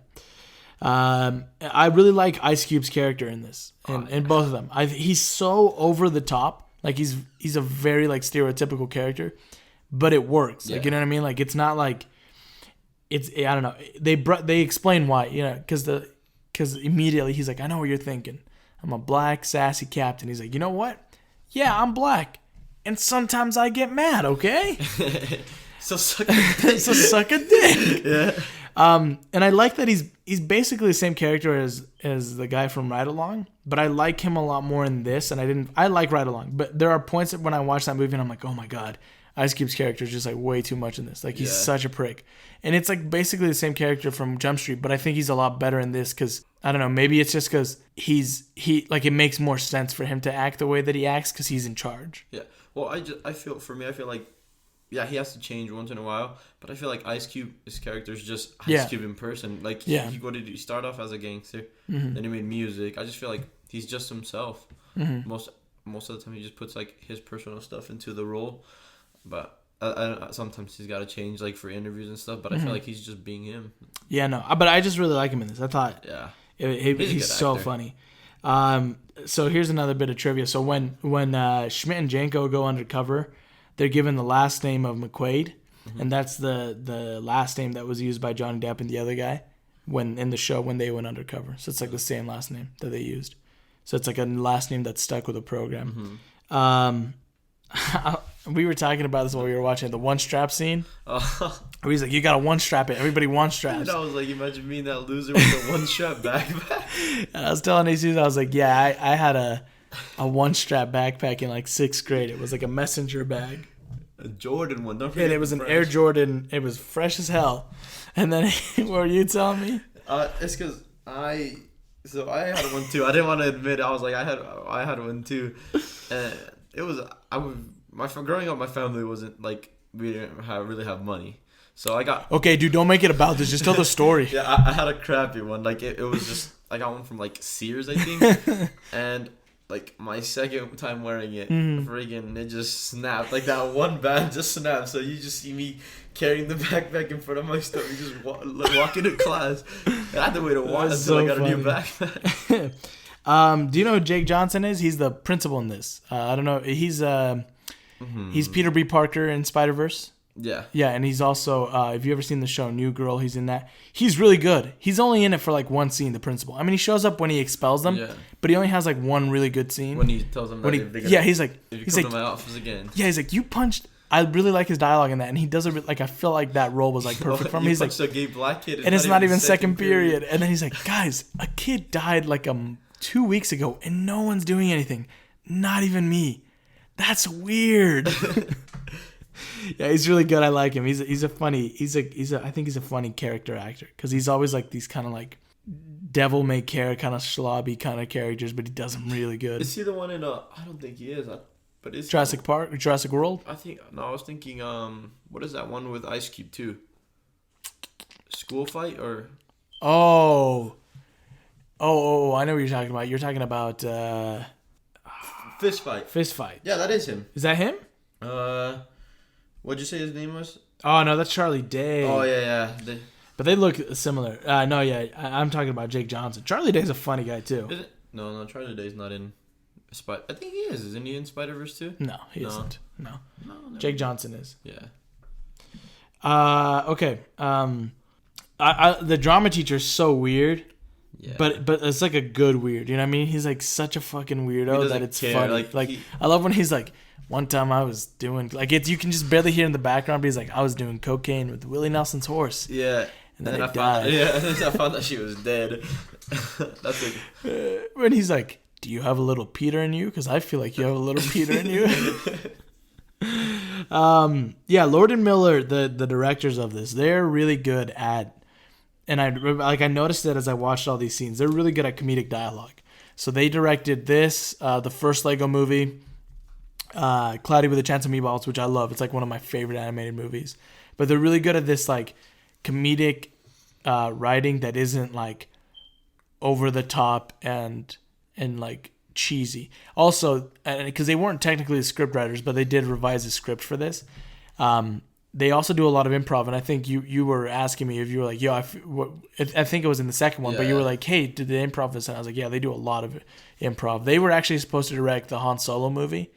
I really like Ice Cube's character in this, in both of them. He's so over the top. Like he's a very like stereotypical character, but it works. Like, you know what I mean? Like it's not like it's, I don't know. They explain why, you know, because immediately he's like, I know what you're thinking. I'm a black sassy captain. He's like, you know what? Yeah, I'm black, and sometimes I get mad. Okay. So suck a dick. So suck a dick. Yeah. And I like that he's basically the same character as the guy from Ride Along, but I like him a lot more in this. And I like Ride Along, but there are points that when I watch that movie and I'm like, oh my god, Ice Cube's character is just like way too much in this. Like he's such a prick, and it's like basically the same character from Jump Street, but I think he's a lot better in this because I don't know, maybe it's just because he like it makes more sense for him to act the way that he acts because he's in charge. Yeah. Well, I feel like. Yeah, he has to change once in a while, but I feel like Ice Cube, his character is just Ice Cube in person. Like, he start off as a gangster, then he made music. I just feel like he's just himself. Most of the time, he just puts like his personal stuff into the role, but sometimes he's got to change like for interviews and stuff. But I feel like he's just being him. Yeah, no, but I just really like him in this. I thought, he's so funny. So here's another bit of trivia. So when Schmidt and Janko go undercover, they're given the last name of McQuaid, and that's the last name that was used by Johnny Depp and the other guy when in the show when they went undercover. So it's like the same last name that they used. So it's like a last name that's stuck with the program. We were talking about this while we were watching the one strap scene. Where he's like, you gotta one strap it. Everybody one straps. And I was like, imagine being that loser with a one strap backpack. And I was telling Jesus, I was like, yeah, I had a one strap backpack in like 6th grade. It was like a messenger bag. A Jordan one, don't forget. And it was an Air Jordan. It was fresh as hell. And then what were you telling me? It's because I had one too. I didn't want to admit it. I was like, I had one too. And it was growing up, my family wasn't like, we didn't really have money. So I got... Okay, dude, don't make it about this. Just tell the story. Yeah, I had a crappy one. Like, it was just... I got one from, like, Sears, I think. And, like, my second time wearing it, friggin', it just snapped. Like, that one band just snapped. So you just see me carrying the backpack in front of my stomach, just walk into class. I had to wait a while until I got a new backpack. Do you know who Jake Johnson is? He's the principal in this. I don't know. He's Peter B. Parker in Spider-Verse. Yeah. Yeah, and he's also, have you ever seen the show New Girl? He's in that. He's really good. He's only in it for like one scene, the principal. I mean, he shows up when he expels them, but he only has like one really good scene. When he tells them he's like, to my office again. Yeah, he's like, you punched. I really like his dialogue in that, and he does it like, I feel like that role was like perfect for him. He's like, a gay black kid, and it's not even second period. And then he's like, guys, a kid died like 2 weeks ago, and no one's doing anything. Not even me. That's weird. Yeah, he's really good. I like him. He's a funny. I think he's a funny character actor because he's always like these kind of like devil may care kind of schlubby kind of characters, but he does them really good. Is he the one in I don't think he is. But is Jurassic Park, Jurassic World? I was thinking what is that one with Ice Cube too? school fight or? Oh, I know what you're talking about. You're talking about Fist fight. Fist fight. Yeah, that is him. Is that him? What'd you say his name was? Oh no, that's Charlie Day. Oh yeah. But they look similar. No, yeah, I'm talking about Jake Johnson. Charlie Day's a funny guy too. Is it? No, Charlie Day's not in Spider. I think he is. Isn't he in Spider-Verse too? No, he isn't. No, Jake Johnson is. Yeah. Okay. The drama teacher's so weird. Yeah. But it's like a good weird. You know what I mean? He's like such a fucking weirdo that it's funny. Like I love when he's like, one time I was doing you can just barely hear in the background, but he's like, I was doing cocaine with Willie Nelson's horse. Yeah. And then I died. I found that she was dead. That's like when he's like, do you have a little Peter in you? Because I feel like you have a little Peter in you. Yeah, Lord and Miller, the directors of this, they're really good at, and I noticed that as I watched all these scenes, they're really good at comedic dialogue. So they directed this, the first Lego movie, Cloudy with a Chance of Meatballs, which I love. It's like one of my favorite animated movies. But they're really good at this like comedic writing that isn't like over the top and like cheesy. Also, because they weren't technically the script writers, but they did revise the script for this. They also do a lot of improv, and I think you were asking me if you were like, yo, I think it was in the second one, but you were like, hey, did they improv this? And I was like, yeah, they do a lot of improv. They were actually supposed to direct the Han Solo movie,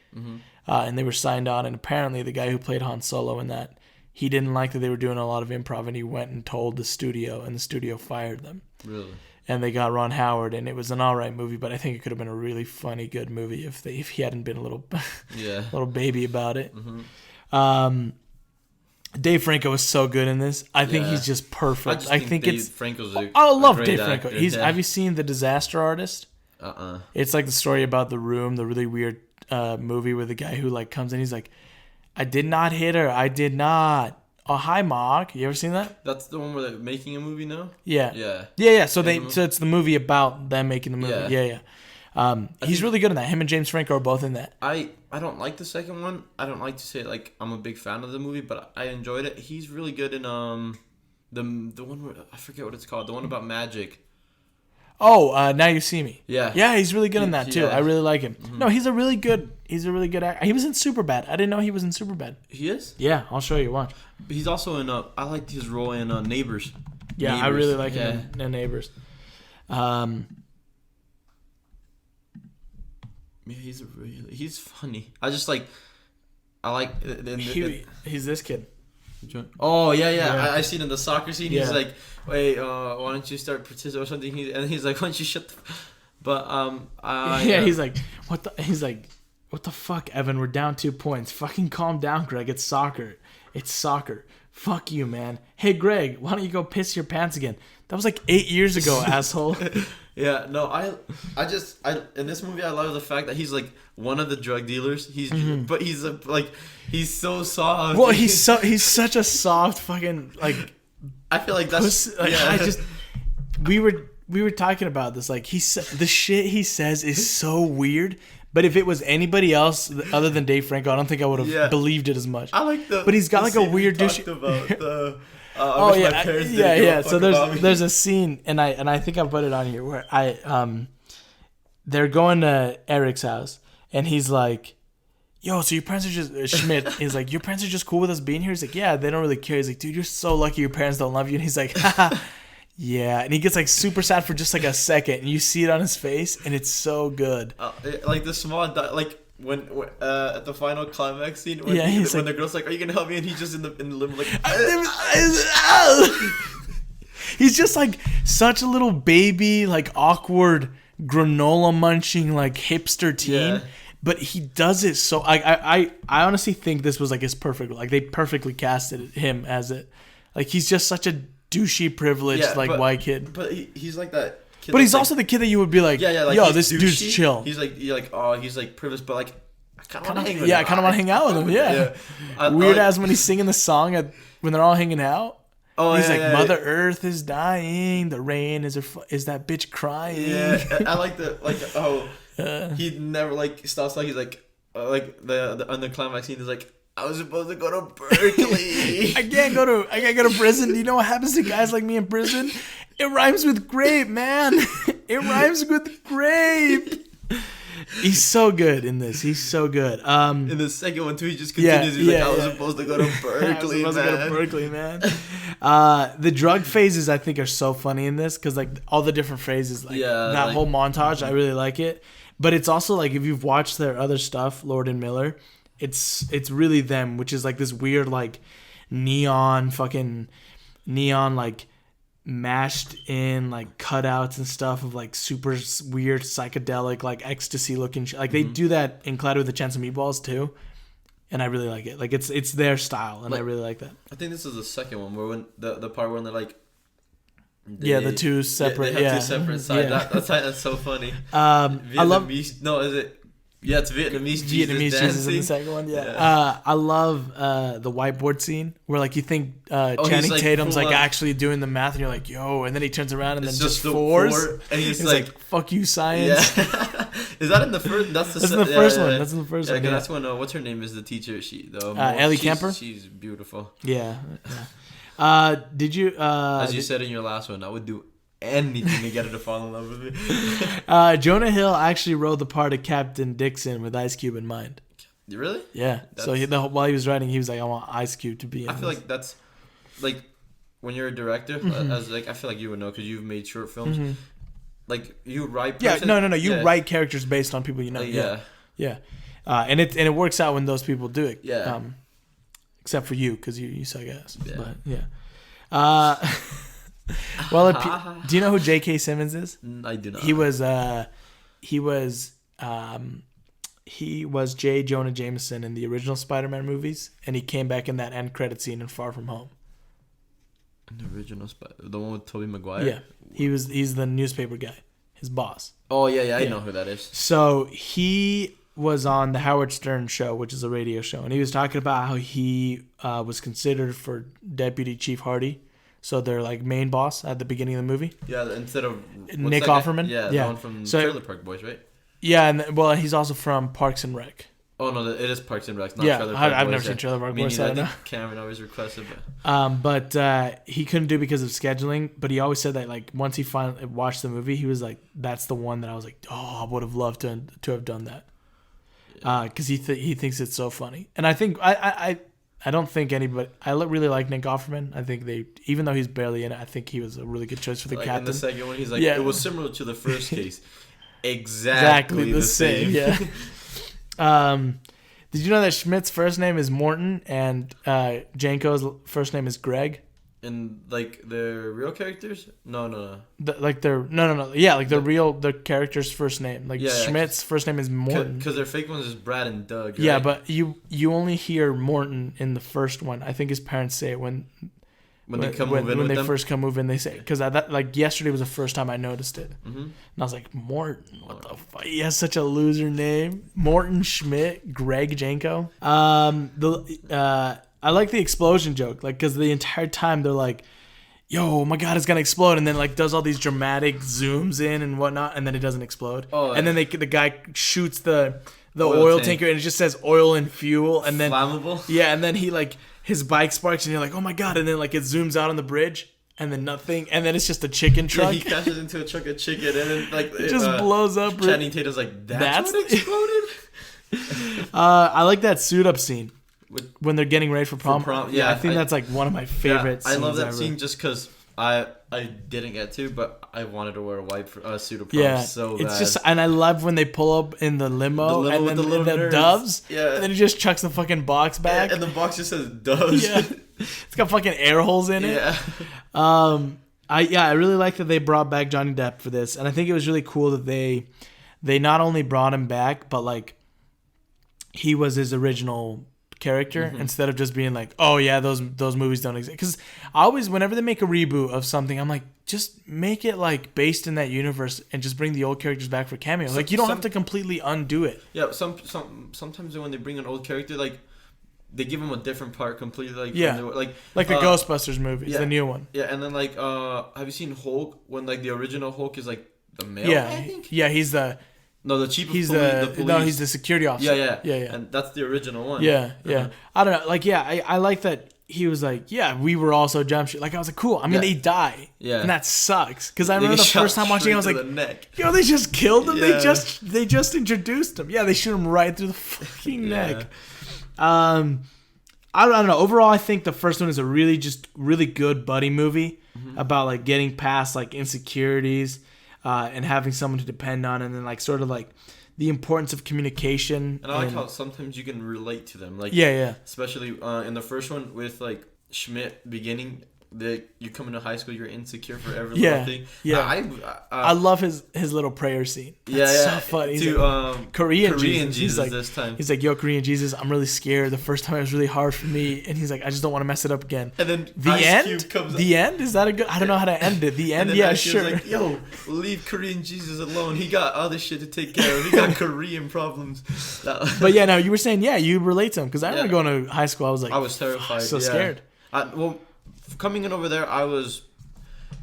and they were signed on, and apparently the guy who played Han Solo in that, he didn't like that they were doing a lot of improv, and he went and told the studio, and the studio fired them. Really? And they got Ron Howard, and it was an all right movie, but I think it could have been a really funny, good movie if he hadn't been a little little baby about it. Dave Franco is so good in this. I think he's just perfect. I think Dave Franco's I love Dave Franco. Have you seen The Disaster Artist? It's like the story about The Room, the really weird movie where the guy who like comes in, he's like, I did not hit her. I did not. Oh, hi, Mark. You ever seen that? That's the one where they're making a movie now? Yeah. So it's the movie about them making the movie. Yeah. He's really good in that. Him and James Franco are both in that. I don't like the second one. I don't like to say like I'm a big fan of the movie, but I enjoyed it. He's really good in the one where, I forget what it's called. The one about magic. Oh, Now You See Me. Yeah, he's really good in that too. Yeah. I really like him. No, he's a really good actor. He was in Superbad. I didn't know he was in Superbad. He is? Yeah, I'll show you. Watch. He's also in I liked his role in Neighbors. Yeah, Neighbors. I really like him in Neighbors. Yeah, he's funny. He's this kid. Oh yeah. I seen in the soccer scene. He's like, wait, why don't you start participating or something? He's like, why don't you shut the? But he's like, what the? He's like, what the fuck, Evan? We're down 2 points. Fucking calm down, Greg. It's soccer. Fuck you, man. Hey, Greg, why don't you go piss your pants again? That was like 8 years ago, asshole. Yeah, no, I in this movie I love the fact that he's like one of the drug dealers. But he's he's so soft. Well, he's such a soft fucking like. I feel like that's we were talking about this. Like the shit he says is so weird. But if it was anybody else other than Dave Franco, I don't think I would have believed it as much. I like but he's got like a weird douche. So there's a scene, and I think I put it on here where they're going to Eric's house, and he's like, yo, so your parents are just Schmidt. He's like, your parents are just cool with us being here. He's like, yeah, they don't really care. He's like, dude, you're so lucky your parents don't love you. And he's like, haha. Yeah, and he gets like super sad for just like a second, and you see it on his face, and it's so good. Like the small, like when at the final climax scene, when the girl's like, "Are you gonna help me?" and he's just in the limbo, like, he's just like such a little baby, like awkward granola munching, like hipster teen. Yeah. But he does it so. I honestly think this was like his perfect. Like they perfectly casted him as it. Like he's just such a douchey, privileged, white kid. But he's like that kid. But he's also the kid that you would be like, like, yo, this douchey. Dude's chill. He's like, he's like privileged, but like, I kind of want to hang with him. Yeah, I kind of want to hang out with him. Yeah. Weird as when he's singing the song when they're all hanging out. Oh, he's like, Mother Earth is dying. The rain is that bitch crying. Yeah, I like he never like stops. Like he's like the on the climax scene is like, I was supposed to go to Berkeley. I can't go to prison. Do you know what happens to guys like me in prison? It rhymes with grape, man. It rhymes with grape. He's so good in this. He's so good. In the second one too, he just continues. He's like, I was supposed to go to Berkeley, I was supposed to go to Berkeley, man. The drug phases I think are so funny in this because like all the different phrases, like that whole montage, I really like it. But it's also like if you've watched their other stuff, Lord and Miller, it's really them, which is like this weird like neon like mashed in like cutouts and stuff of like super weird psychedelic like ecstasy looking like they do that in Cloudy with a Chance of Meatballs too, and I really like it. Like it's their style, and like, I really like that. I think this is the second one where when the part when they're like the two separate they have two separate sides. That's so funny. I love it's Vietnamese Jesus in the second one. I love the whiteboard scene where like you think Channing Tatum's like actually doing the math and you're like, yo, and then he turns around and then just fours and he's like fuck you science. Yeah. Is that in the first? That's in the first one. That's in the first one. Yeah, that's when what's her name is the teacher. Ellie Kemper. She's beautiful. Yeah. Did you as you said in your last one, I would do anything to get her to fall in love with me. Jonah Hill actually wrote the part of Captain Dixon with Ice Cube in mind. Really? Yeah. So while he was writing, he was like, I want Ice Cube to be in I feel like that's like when you're a director, as like I feel like you would know because you've made short films. Like you write. You write characters based on people you know. And it works out when those people do it. Yeah. Except for you, because you suck ass. Yeah. But yeah. Well, do you know who J.K. Simmons is? I do not. He was J. Jonah Jameson in the original Spider-Man movies, and he came back in that end credit scene in Far From Home. In the original the one with Tobey Maguire. Yeah, he's the newspaper guy, his boss. Oh yeah, I know who that is. So he was on the Howard Stern show, which is a radio show, and he was talking about how he was considered for Deputy Chief Hardy. So they're like main boss at the beginning of the movie. Yeah, instead of Nick Offerman. Yeah, the one from Trailer Park Boys, right? Yeah, and well, he's also from Parks and Rec. Oh no, it is Parks and Rec, not Trailer Park Boys. I've never seen Trailer Park Boys. I think Cameron always requested it. But he couldn't do it because of scheduling. But he always said that like once he finally watched the movie, he was like, "That's the one that I was like, oh, I would have loved to have done that." Because he thinks it's so funny, and I think I don't think anybody. I really like Nick Offerman. I think even though he's barely in it, I think he was a really good choice for the captain. In the second one, he's like, it was similar to the first case, exactly the same. Yeah. Did you know that Schmidt's first name is Morton and Janko's first name is Greg? And like their real characters? No. No. Yeah, like their character's first name. Like Schmidt's first name is Morton. Because their fake ones is Brad and Doug. Right? Yeah, but you only hear Morton in the first one. I think his parents say it when they first come move in. They say because like yesterday was the first time I noticed it, and I was like, Morton, what the fuck? He has such a loser name. Morton Schmidt, Greg Janko. I like the explosion joke, like, because the entire time they're like, yo, oh my God, it's going to explode. And then, like, does all these dramatic zooms in and whatnot, and then it doesn't explode. Oh, and then the guy shoots the oil tanker, and it just says oil and fuel. And then flammable? Yeah, and then he, like, his bike sparks, and you're like, oh my God. And then, like, it zooms out on the bridge, and then nothing. And then it's just a chicken truck. Yeah, he crashes into a truck of chicken, and then, like, it just blows up. Channing Tatum's like, that's what exploded? I like that suit up scene. When they're getting ready for prom. Yeah, I think that's like one of my favorite scenes. I love that scene just because I didn't get to, but I wanted to wear a white suit of prom so bad. It's just, and I love when they pull up in the limo and then the doves. Yeah. And then he just chucks the fucking box back. And the box just says doves. Yeah. It's got fucking air holes in it. Yeah. I really like that they brought back Johnny Depp for this, and I think it was really cool that they not only brought him back, but like he was his original character instead of just being like, oh yeah, those movies don't exist. Because I always, whenever they make a reboot of something, I'm like, just make it like based in that universe and just bring the old characters back for cameos. Like you don't have to completely undo it. Yeah, sometimes when they bring an old character, like they give him a different part completely. Like like the Ghostbusters movies, the new one. Yeah, and then like have you seen Hulk when like the original Hulk is like the male? Yeah, I think? Yeah, he's the. No, the chief of He's the police. No, he's the security officer. Yeah. And that's the original one. Yeah. I don't know. Like, I like that he was like, yeah, we were also jump shit. Like, I was like, cool. I mean, they die. Yeah. And that sucks. Because I remember the first time watching it, I was like, neck. yo, they just killed him. Yeah. They just introduced him. Yeah, they shoot him right through the fucking neck. I don't know. Overall, I think the first one is a really good buddy movie about like getting past like insecurities and having someone to depend on, and then like sort of like the importance of communication. And I like how sometimes you can relate to them. Like especially in the first one with like Schmidt beginning. You come into high school, you're insecure for every little thing. Yeah, I love his little prayer scene. That's so funny. He's to like, Korean Jesus. He's like, this time. He's like, yo, Korean Jesus, I'm really scared. The first time it was really hard for me, and he's like, I just don't want to mess it up again. And then the Ice end. Cube comes the end is that a good? I don't know how to end it. The end, Ice sure. Like, yo, leave Korean Jesus alone. He got other shit to take care of. He got Korean problems. But yeah, no, you were saying you relate to him because I remember going to high school. I was terrified. So scared. Coming in over there, I was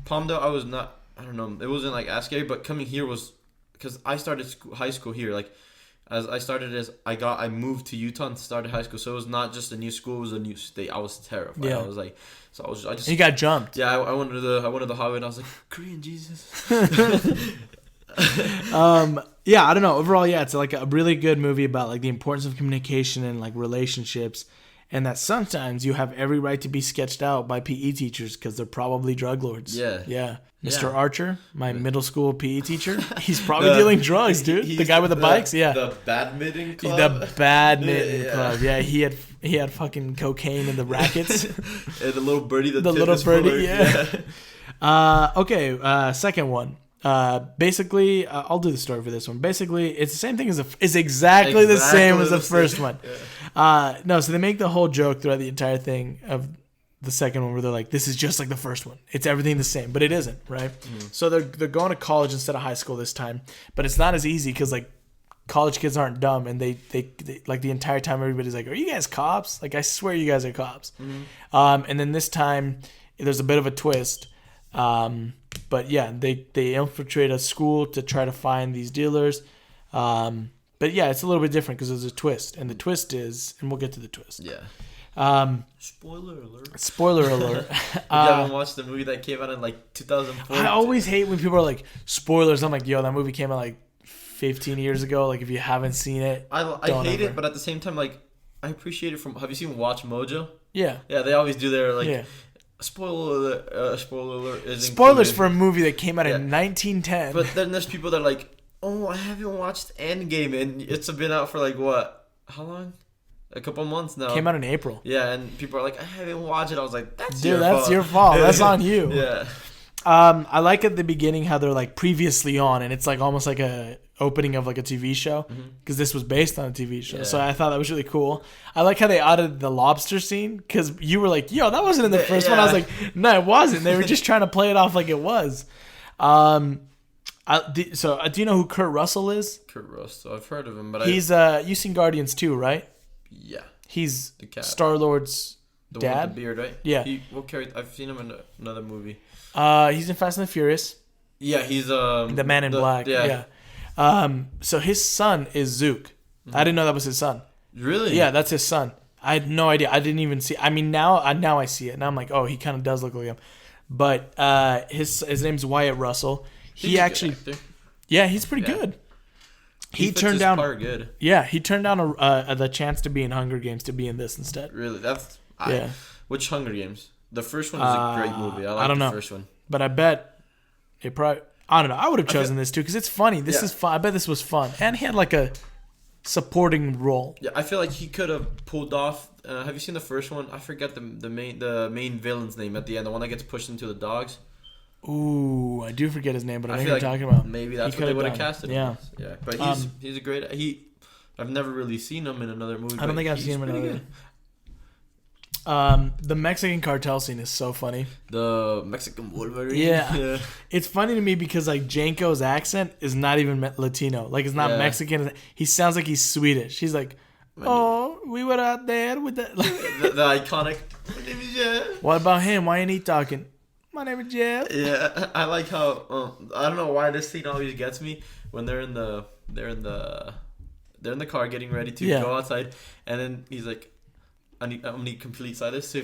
Palmdale. I was not. I don't know. It wasn't like as scary, but coming here was because I started high school here. Like as I moved to Utah and started high school, so it was not just a new school; it was a new state. I was terrified. Yeah. I was like, I just. You got jumped. Yeah, I went to the highway and I was like, Korean Jesus. Yeah, I don't know. Overall, it's like a really good movie about like the importance of communication and like relationships. And that sometimes you have every right to be sketched out by PE teachers because they're probably drug lords. Yeah. Mr. Archer, my middle school PE teacher, he's probably dealing drugs, dude. The guy with the bikes, The badminton club. The badminton club. Yeah, he had fucking cocaine in the rackets. And the little birdie. The little birdie, Okay, second one. Basically, I'll do the story for this one. Basically, it's the same thing it's exactly the same as the first one. No, so they make the whole joke throughout the entire thing of the second one where they're like, this is just like the first one. It's everything the same, but it isn't, right? So they're going to college instead of high school this time, but it's not as easy because like college kids aren't dumb, and they like the entire time everybody's like, are you guys cops? Like, I swear you guys are cops. And then this time there's a bit of a twist. But yeah, they infiltrate a school to try to find these dealers. But yeah, it's a little bit different because there's a twist, and the twist is, and we'll get to the twist. Yeah. Spoiler alert. Spoiler alert. You haven't watched the movie that came out in like 2004? I always hate when people are like, spoilers. I'm like, yo, that movie came out like 15 years ago. Like, if you haven't seen it, I hate it, but at the same time, like, I appreciate it from. Have you seen Watch Mojo? Yeah. Yeah, they always do their like. Yeah. Spoiler alert is spoilers included for a movie that came out in 1910. But then there's people that are like, oh, I haven't watched Endgame, and it's been out for like what? How long? A couple months now. Came out in April. Yeah, and people are like, I haven't watched it. I was like, that's your fault. That's on you. Yeah. I like at the beginning how they're like previously on, and it's like almost like a opening of like a TV show because this was based on a TV show. Yeah. So I thought that was really cool. I like how they added the lobster scene because you were like, yo, that wasn't in the first one. I was like, no, it wasn't. They were just trying to play it off like it was. Do you know who Kurt Russell is? Kurt Russell. I've heard of him, but he's you've seen Guardians 2, right? Yeah. He's Star-Lord's dad. One with the beard, right? Yeah. I've seen him in another movie. He's in Fast and the Furious. Yeah, he's the Man in Black. Yeah. So his son is Zook. I didn't know that was his son. Really? Yeah, that's his son. I had no idea. I didn't even see. I mean, now I see it. Now I'm like, oh, he kind of does look like him. But his name's Wyatt Russell. He actually, he's pretty good. He turned down part good. Yeah, he turned down the chance to be in Hunger Games to be in this instead. Really? Which Hunger Games? The first one is a great movie. I like the first one. But I bet it probably. I don't know. I would have chosen this too because it's funny. This is fun. I bet this was fun, and he had like a supporting role. Yeah, I feel like he could have pulled off. Have you seen the first one? I forget the main villain's name at the end. The one that gets pushed into the dogs. Ooh, I do forget his name, but I know what you're talking about. Maybe that's what they would have casted him. Yeah. But he's a great. I've never really seen him in another movie. I don't think I've seen him in another. The Mexican cartel scene is so funny. The Mexican Wolverine. Yeah. It's funny to me because like Janko's accent is not even Latino. Like it's not Mexican. He sounds like he's Swedish. He's like, oh, we were out there with the iconic. My name is Jeff. What about him? Why ain't he talking? My name is Jeff. Yeah, I like how I don't know why this scene always gets me when they're in the they're in the car getting ready to go outside, and then he's like, I need complete silence to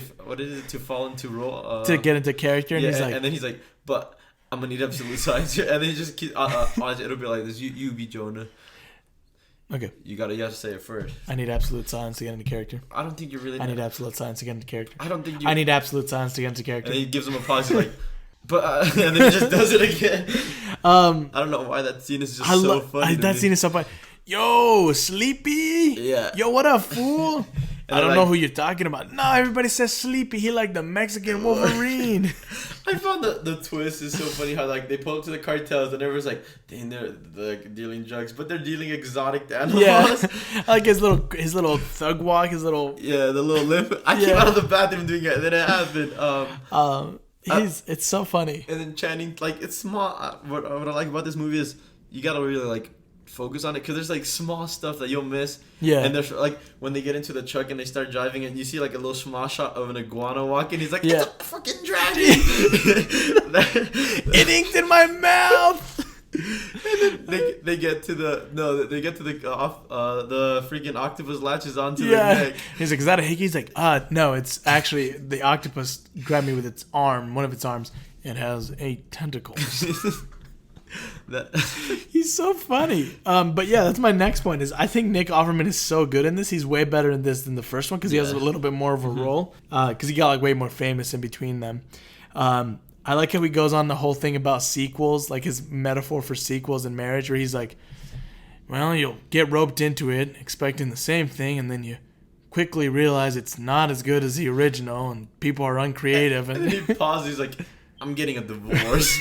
fall into role to get into character, and he's like, and then he's like, but I'm gonna need absolute silence here, and then he just keeps it'll be like this. You be Jonah. Okay. You have to say it first. I need absolute silence to get into character. I don't think you really. I need absolute silence to get into character. I don't think I need absolute silence to get into character. And then he gives him a pause, like, but and then he just does it again. I don't know why that scene is just so funny. That scene is so funny. Yo, Sleepy. Yeah. Yo, what up, fool? I don't know who you're talking about. No, everybody says Sleepy. He like the Mexican Wolverine. I found the twist is so funny how like they pull up to the cartels and everyone's like, dang, they're dealing drugs, but they're dealing exotic animals. Yeah, I like his little thug walk, the little limp. I came out of the bathroom doing it, and then it happened. It's so funny. And then Channing, like, it's small. What I like about this movie is you gotta really like focus on it because there's like small stuff that you'll miss. Yeah. And there's like when they get into the truck and they start driving and you see like a little small shot of an iguana walking. He's like, it's a fucking dragon. It inked in my mouth. And then they get to the freaking octopus latches onto their neck. He's like, is that a hickey? He's like, no, it's actually the octopus grabbed me with its arm, one of its arms. It has 8 tentacles. He's so funny. But yeah, that's my next point is I think Nick Offerman is so good in this. He's way better in this than the first one because he has a little bit more of a role because he got like way more famous in between them. I like how he goes on the whole thing about sequels, like his metaphor for sequels in marriage, where he's like, well, you'll get roped into it expecting the same thing, and then you quickly realize it's not as good as the original, and people are uncreative. And then he pauses, he's like, I'm getting a divorce.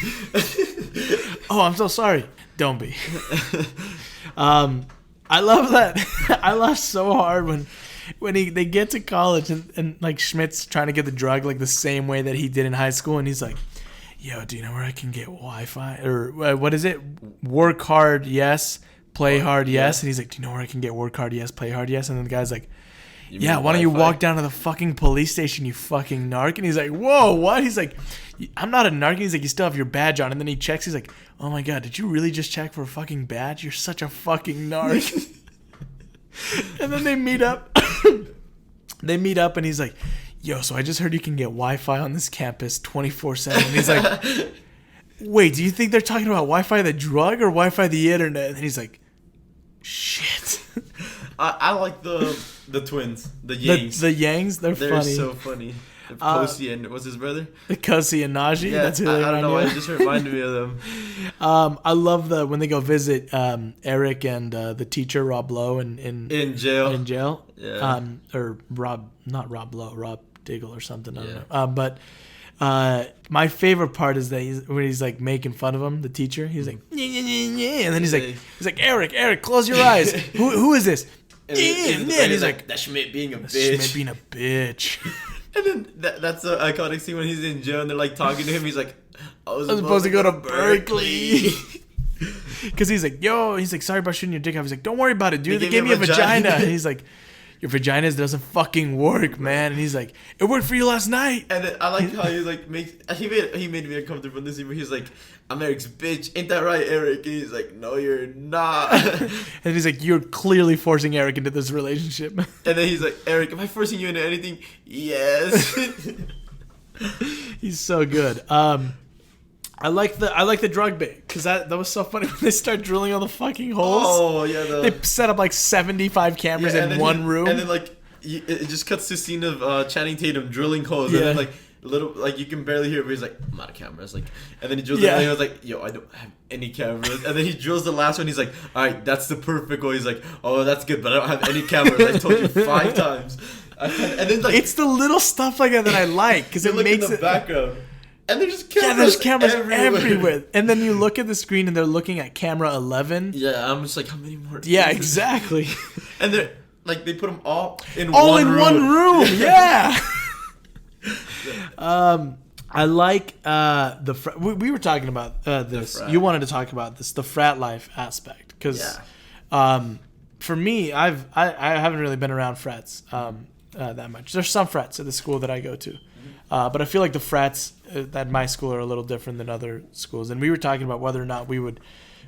Oh, I'm so sorry. Don't be. I love that. I laugh so hard when they get to college and like Schmidt's trying to get the drug like the same way that he did in high school, and he's like, yo, do you know where I can get Wi-Fi? Or what is it? Work hard, yes. Play hard, yes. And he's like, do you know where I can get work hard, yes. Play hard, yes. And then the guy's like, yeah, why don't you walk down to the fucking police station, you fucking narc? And he's like, whoa, what? He's like, I'm not a narc. He's like, you still have your badge on. And then he checks. He's like, oh my God, did you really just check for a fucking badge? You're such a fucking narc. And then they meet up. And he's like, yo, so I just heard you can get Wi-Fi on this campus 24/7. And he's like, wait, do you think they're talking about Wi-Fi the drug or Wi-Fi the internet? And he's like, shit. I like the twins, the Yangs. The Yangs, they're funny. They're so funny. Kosi and what's his brother? Kosi and Najee. Yeah, that's who I don't know why it just reminded me of them. I love when they go visit Eric and the teacher Rob Lowe in jail. In jail. Yeah. Or not Rob Lowe, Rob Diggle or something. I don't know. But my favorite part is that when he's like making fun of him, the teacher. He's like, yeah, and then he's like, Eric, close your eyes. Who is this? And he's like, that's Schmidt being a bitch. Schmidt being a bitch. And then that's the iconic scene when he's in jail and they're like talking to him. He's like, I was supposed to go to Berkeley. Because he's like, sorry about shooting your dick off. He's like, don't worry about it, dude. They gave me a vagina. And he's like, your vagina doesn't fucking work, man. And he's like, it worked for you last night. And then I like how he like he made me uncomfortable in this scene where he's like, I'm Eric's bitch. Ain't that right, Eric? And he's like, no, you're not. And he's like, you're clearly forcing Eric into this relationship. And then he's like, Eric, am I forcing you into anything? Yes. He's so good. I like the drug bit because that was so funny when they start drilling all the fucking holes. Oh yeah, they set up like 75 cameras in one room, and then like it just cuts to a scene of Channing Tatum drilling holes, and then like little like you can barely hear it, but he's like, I'm out of cameras, like, and then he drills and he was like, yo, I don't have any cameras, and then he drills the last one. He's like, all right, that's the perfect one. He's like, oh, that's good, but I don't have any cameras. I told you 5 times. And then like it's the little stuff like that I like because it makes in the background. And there's cameras everywhere. And then you look at the screen and they're looking at camera 11. Yeah, I'm just like, how many more? Yeah, exactly. And they're like, they put them all in one room. Yeah. I like we were talking about this. You wanted to talk about this, the frat life aspect, because for me, I haven't really been around frats that much. There's some frats at the school that I go to. But I feel like the frats at my school are a little different than other schools. And we were talking about whether or not we would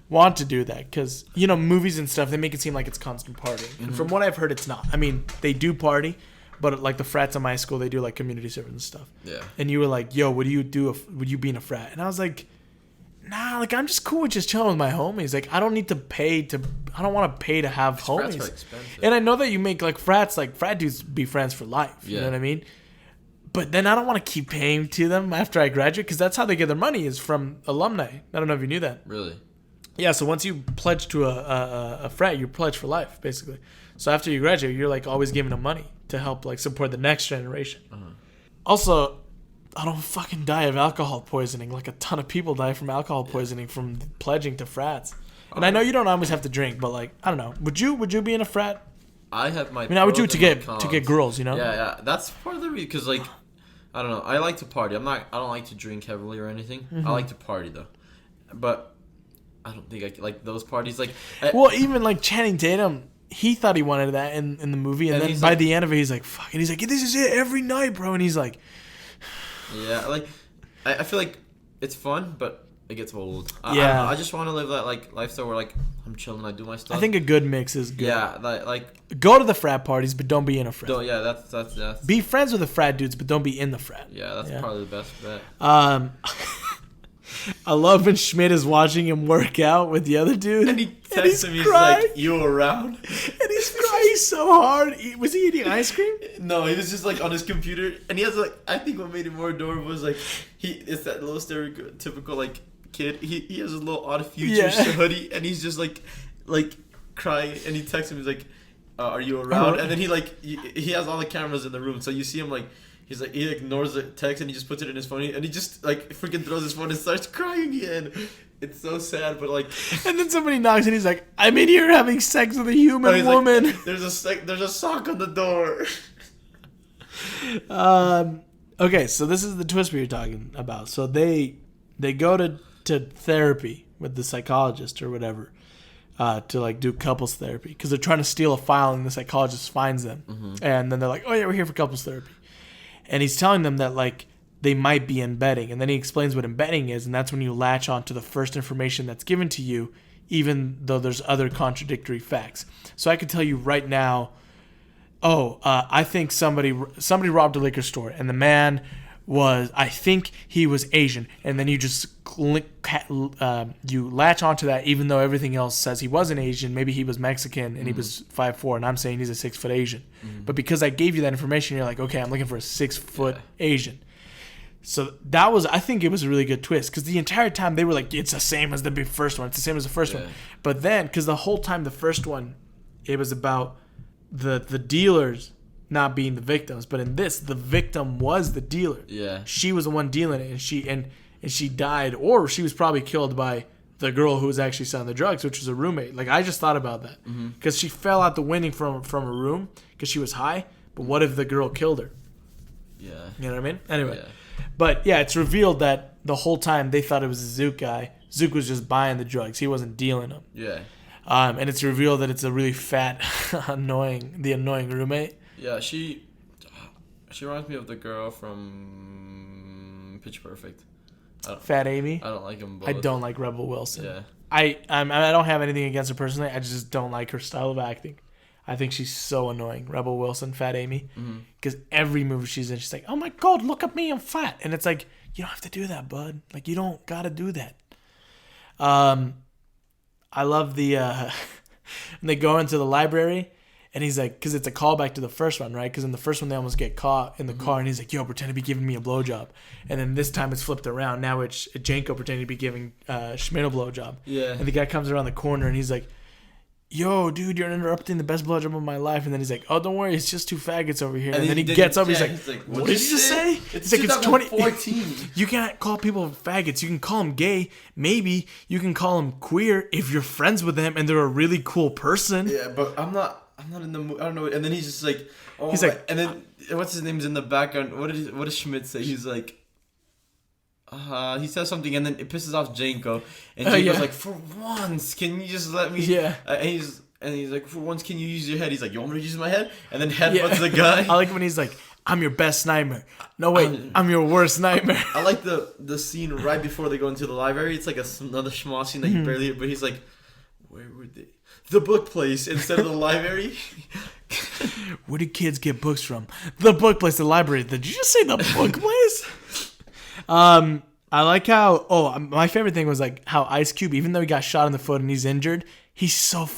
want to do that because, you know, movies and stuff, they make it seem like it's constant partying. Mm-hmm. And from what I've heard, it's not. I mean, they do party, but like the frats in my school, they do like community service and stuff. Yeah. And you were like, yo, would you be in a frat? And I was like, nah, like I'm just cool with just chilling with my homies. Like I don't want to pay to have homies. Frats are expensive. And I know that you make like frat dudes be friends for life. Yeah. You know what I mean? But then I don't want to keep paying to them after I graduate because that's how they get their money is from alumni. I don't know if you knew that. Really? Yeah, so once you pledge to a frat, you pledge for life, basically. So after you graduate, you're like always giving them money to help like support the next generation. Uh-huh. Also, I don't fucking die of alcohol poisoning. Like a ton of people die from alcohol poisoning from pledging to frats. And I know you don't always have to drink, but like I don't know. Would you be in a frat? I have my. I mean, I would do it to get girls, you know. Yeah. That's part of the reason because like I don't know. I like to party. I don't like to drink heavily or anything. Mm-hmm. I like to party though, but. I don't think I like those parties. Like, well, even like Channing Tatum, he thought he wanted that in the movie, and then by the end of it, he's like, "Fuck!" And he's like, "This is it every night, bro." And he's like, "Yeah, like, I feel like it's fun, but it gets old." I just want to live that like lifestyle where like I'm chilling, I do my stuff. I think a good mix is good. Yeah, like go to the frat parties, but don't be in a frat. Yeah, that's. Be friends with the frat dudes, but don't be in the frat. Yeah, that's probably the best bet. I love when Schmidt is watching him work out with the other dude. And he texts him, he's like, "You around?" And he's crying so hard. Was he eating ice cream? No, he was just like on his computer. And he has like, I think what made it more adorable was like, it's that little stereotypical like kid. He has a little Odd Future hoodie. And he's just like crying. And he texts him, he's like, "Are you around?" And then he has all the cameras in the room. So you see him like, he's like, he ignores the text and he just puts it in his phone and he just like freaking throws his phone and starts crying again. It's so sad, but like. And then somebody knocks and he's like, "I'm in here having sex with a human woman." Like, there's a sock on the door. Okay, so this is the twist we were talking about. So they go to therapy with the psychologist or whatever. To like do couples therapy because they're trying to steal a file and the psychologist finds them. Mm-hmm. And then they're like, "Oh yeah, we're here for couples therapy." And he's telling them that, like, they might be embedding. And then he explains what embedding is, and that's when you latch on to the first information that's given to you, even though there's other contradictory facts. So I could tell you right now, I think somebody robbed a liquor store, and the man I think he was Asian. And then you just you latch onto that, even though everything else says he wasn't Asian. Maybe he was Mexican and he was 5'4", and I'm saying he's a 6 foot Asian. Mm-hmm. But because I gave you that information, you're like, okay, I'm looking for a 6 foot Asian. So I think it was a really good twist because the entire time they were like, it's the same as the first one. It's the same as the first one. But then, because the whole time the first one, it was about the dealers not being the victims, but in this, the victim was the dealer. Yeah, she was the one dealing it, and she died, or she was probably killed by the girl who was actually selling the drugs, which was a roommate. Like I just thought about that because she fell out the window from a room because she was high. But what if the girl killed her? Yeah, you know what I mean. Anyway, but yeah, it's revealed that the whole time they thought it was a Zook guy. Zook was just buying the drugs; he wasn't dealing them. Yeah, and it's revealed that it's a really fat, annoying roommate. Yeah, she reminds me of the girl from Pitch Perfect. Fat Amy? I don't like them both. I don't like Rebel Wilson. Yeah. I don't have anything against her personally. I just don't like her style of acting. I think she's so annoying. Rebel Wilson, Fat Amy. Because every movie she's in, she's like, "Oh my God, look at me, I'm fat." And it's like, you don't have to do that, bud. Like, you don't got to do that. I love the... when they go into the library... And he's like, because it's a callback to the first one, right? Because in the first one, they almost get caught in the car. And he's like, "Yo, pretend to be giving me a blowjob." And then this time it's flipped around. Now it's Janko pretending to be giving Schmidt a blowjob. Yeah. And the guy comes around the corner and he's like, "Yo, dude, you're interrupting the best blowjob of my life." And then he's like, "Oh, don't worry. It's just two faggots over here." And then he gets up. He's like, "What did you just say?" It's like, it's 2014. You can't call people faggots. You can call them gay. Maybe you can call them queer if you're friends with them and they're a really cool person. Yeah, but I'm not in the mood. I don't know. And then he's just like, he's like, and then what's his name's in the background? What does Schmidt say? He's like, he says something, and then it pisses off Janko, and Janko's like, "For once, can you just let me?" Yeah. And he's like, "For once, can you use your head?" He's like, "You want me to use my head?" And then headbutts the guy. I like when he's like, I'm your best nightmare. No, wait, I'm your worst nightmare. I like the scene right before they go into the library. It's like another small scene that you barely... But he's like, where were they? The book place instead of the library. Where do kids get books from? The book place, the library. Did you just say the book place? I like how... Oh, my favorite thing was like how Ice Cube, even though he got shot in the foot and he's injured, he's so...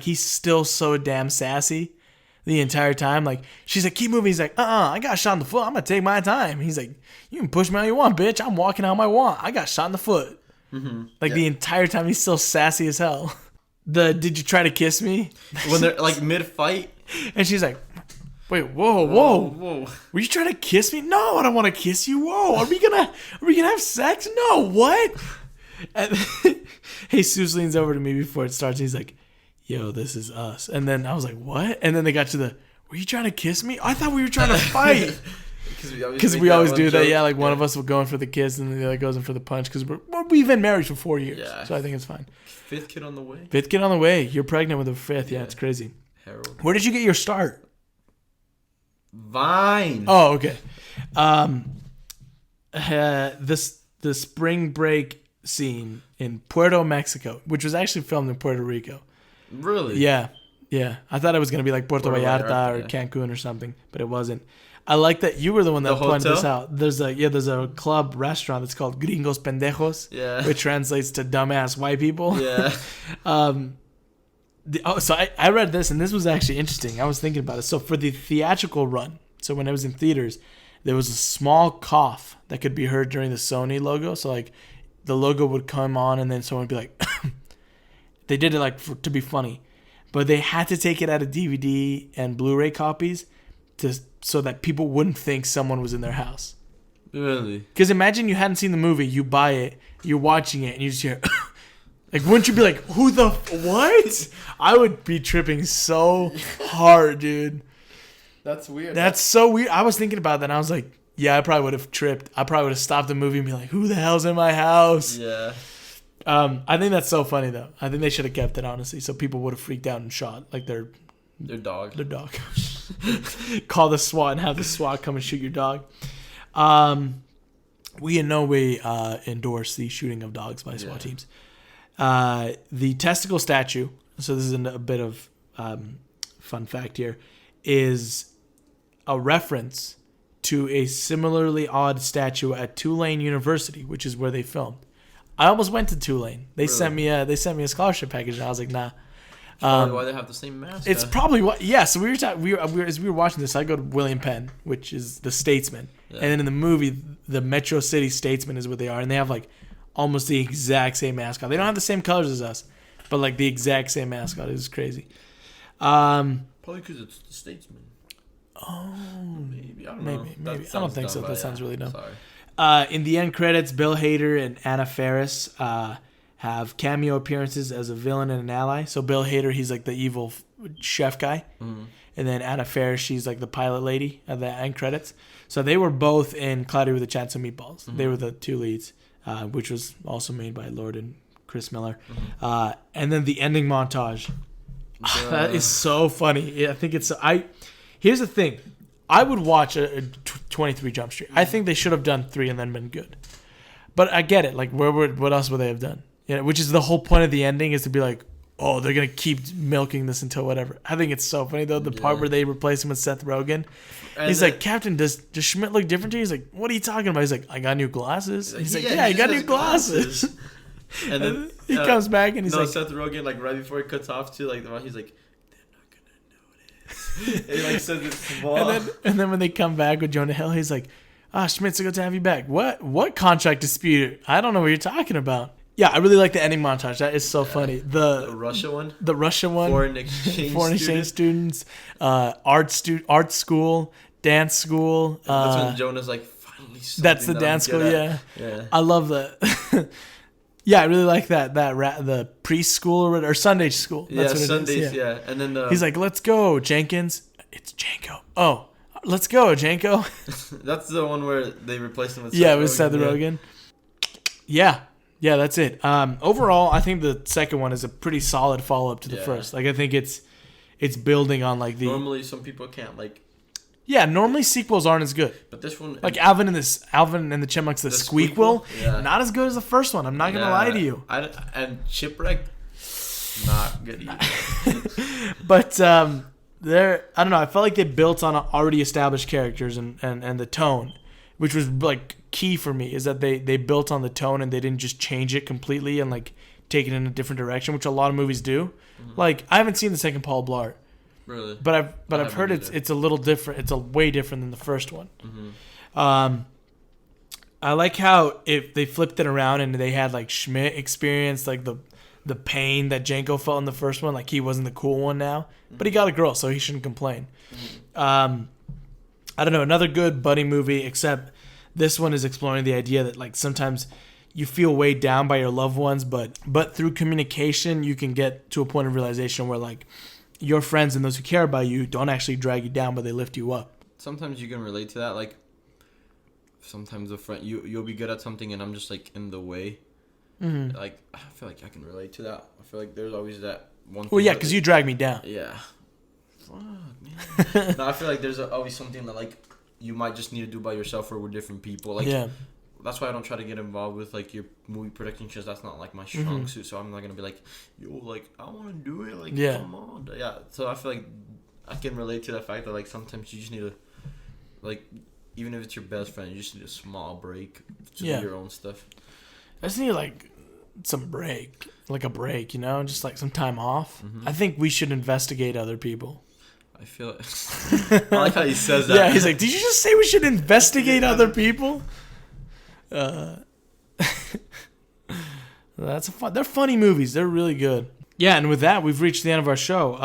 he's still so damn sassy the entire time. Like, she's like, keep moving. He's like, I got shot in the foot. I'm going to take my time. He's like, you can push me all you want, bitch. I'm walking how I want. I got shot in the foot. The entire time, he's still sassy as hell. Did you try to kiss me? When they're like mid-fight. And she's like, wait, whoa. Were you trying to kiss me? No, I don't want to kiss you. Whoa, are we gonna have sex? No, what? And Jesus leans over to me before it starts. And he's like, yo, this is us. And then I was like, what? And then they got to were you trying to kiss me? I thought we were trying to fight. Because we always do that. Yeah, like one of us will go in for the kiss and then the other goes in for the punch. Because we've been married for 4 years. Yeah. So I think it's fine. Fifth kid on the way. Fifth kid on the way. You're pregnant with a fifth. Yeah, it's crazy. Harold. Where did you get your start? Vine. Oh, okay. The spring break scene in Puerto Mexico, which was actually filmed in Puerto Rico. Really? Yeah. I thought it was gonna be like Puerto Vallarta or Cancun or something, but it wasn't. I like that you were the one that pointed this out. There's a club restaurant that's called Gringos Pendejos, which translates to dumbass white people. Yeah. So I read this, and this was actually interesting. I was thinking about it. So for the theatrical run, so when it was in theaters, there was a small cough that could be heard during the Sony logo. So like the logo would come on, and then someone would be like, they did it like to be funny, but they had to take it out of DVD and Blu-ray copies so that people wouldn't think someone was in their house. Really? Because imagine you hadn't seen the movie, you buy it, you're watching it, and you just hear... Like, wouldn't you be like, who the... What? I would be tripping so hard, dude. That's weird. That's so weird. I was thinking about that, and I was like, yeah, I probably would have tripped. I probably would have stopped the movie and be like, who the hell's in my house? Yeah. I think that's so funny, though. I think they should have kept it, honestly, so people would have freaked out and shot, like, their dog. Their dog. Call the SWAT and have the SWAT come and shoot your dog. We in no way endorse the shooting of dogs by SWAT teams. The testicle statue, so this is a bit of fun fact here, is a reference to a similarly odd statue at Tulane University, which is where they filmed. I almost went to Tulane. They sent me a scholarship package, and I was like, nah. Probably why they have the same mask. It's probably what. Yeah. So as we were watching this, I go to William Penn, which is the Statesman, and then in the movie, the Metro City Statesman is what they are, and they have like almost the exact same mascot. They don't have the same colors as us, but like the exact same mascot. It's crazy. Probably because it's the Statesman. Oh, maybe I don't know. Maybe I don't think so. That sounds really dumb. Sorry. In the end credits, Bill Hader and Anna Faris have cameo appearances as a villain and an ally. So Bill Hader, he's like the evil chef guy. Mm-hmm. And then Anna Faris, she's like the pilot lady at the end credits. So they were both in Cloudy with a Chance of Meatballs. Mm-hmm. They were the two leads, which was also made by Lord and Chris Miller. Mm-hmm. And then the ending montage. That is so funny. I think it's... Here's the thing. I would watch a 23 Jump Street. I think they should have done 3 and then been good. But I get it. Like, what else would they have done? Yeah, which is the whole point of the ending, is to be like, oh, they're going to keep milking this until whatever. I think it's so funny, though, the part where they replace him with Seth Rogen. And he's like, Captain, does Schmidt look different to you? He's like, what are you talking about? He's like, I got new glasses. He's like, yeah, I got new glasses. And then he comes back and he's like... Seth Rogen, like, right before he cuts off, too, like, he's like, they're not going to notice. He, like, says it's small. And then when they come back with Jonah Hill, he's like, Schmidt's good to have you back. What contract dispute? I don't know what you're talking about. Yeah, I really like the ending montage. That is so funny. The Russia one? The Russia one. Foreign exchange students. Art school, dance school. That's when Jonah's like, finally something. That's the dance school, yeah. I love that. Yeah, I really like that. The preschool or Sunday school. That's what Sundays, it is. Yeah. And then he's like, let's go, Jenkins. It's Janko. Oh, let's go, Janko. That's the one where they replaced him with Seth Rogen. Yeah, that's it. Overall, I think the second one is a pretty solid follow-up to the first. Like, I think it's building on like the... Normally, some people can't like Yeah, normally sequels aren't as good. But this one, like Alvin and the Chipmunks, the Squeakquel, yeah. not as good as the first one. I'm not gonna lie to you. And Shipwreck, not good either. But I don't know. I felt like they built on already established characters and the tone, which was like key for me. Is that they built on the tone and they didn't just change it completely and like take it in a different direction, which a lot of movies do. Mm-hmm. Like I haven't seen the second Paul Blart. Really? But I've heard it's a little different. It's a way different than the first one. Mm-hmm. I like how if they flipped it around and they had like Schmidt experience like the pain that Janko felt in the first one. Like he wasn't the cool one now, but he got a girl, so he shouldn't complain. I don't know, another good buddy movie, except this one is exploring the idea that like sometimes you feel weighed down by your loved ones, but through communication you can get to a point of realization where like your friends and those who care about you don't actually drag you down, but they lift you up. Sometimes you can relate to that. Like sometimes a friend you'll be good at something and I'm just like in the way. Mm-hmm. Like I feel like I can relate to that. I feel like there's always that one. Well, yeah, because you drag me down. Yeah. Fuck, man. No, I feel like there's always something that like you might just need to do by yourself or with different people. Like yeah. That's why I don't try to get involved with like your movie production because that's not like my strong suit. So I'm not gonna be like, yo, like I want to do it. Like come on, yeah. So I feel like I can relate to that fact that like sometimes you just need to, like, even if it's your best friend, you just need a small break to do your own stuff. I just need like some break, like a break, you know, just like some time off. Mm-hmm. I think we should investigate other people. I feel I like how he says that. Yeah, he's like, did you just say we should investigate other people? That's they're funny movies. They're really good. Yeah, and with that, we've reached the end of our show.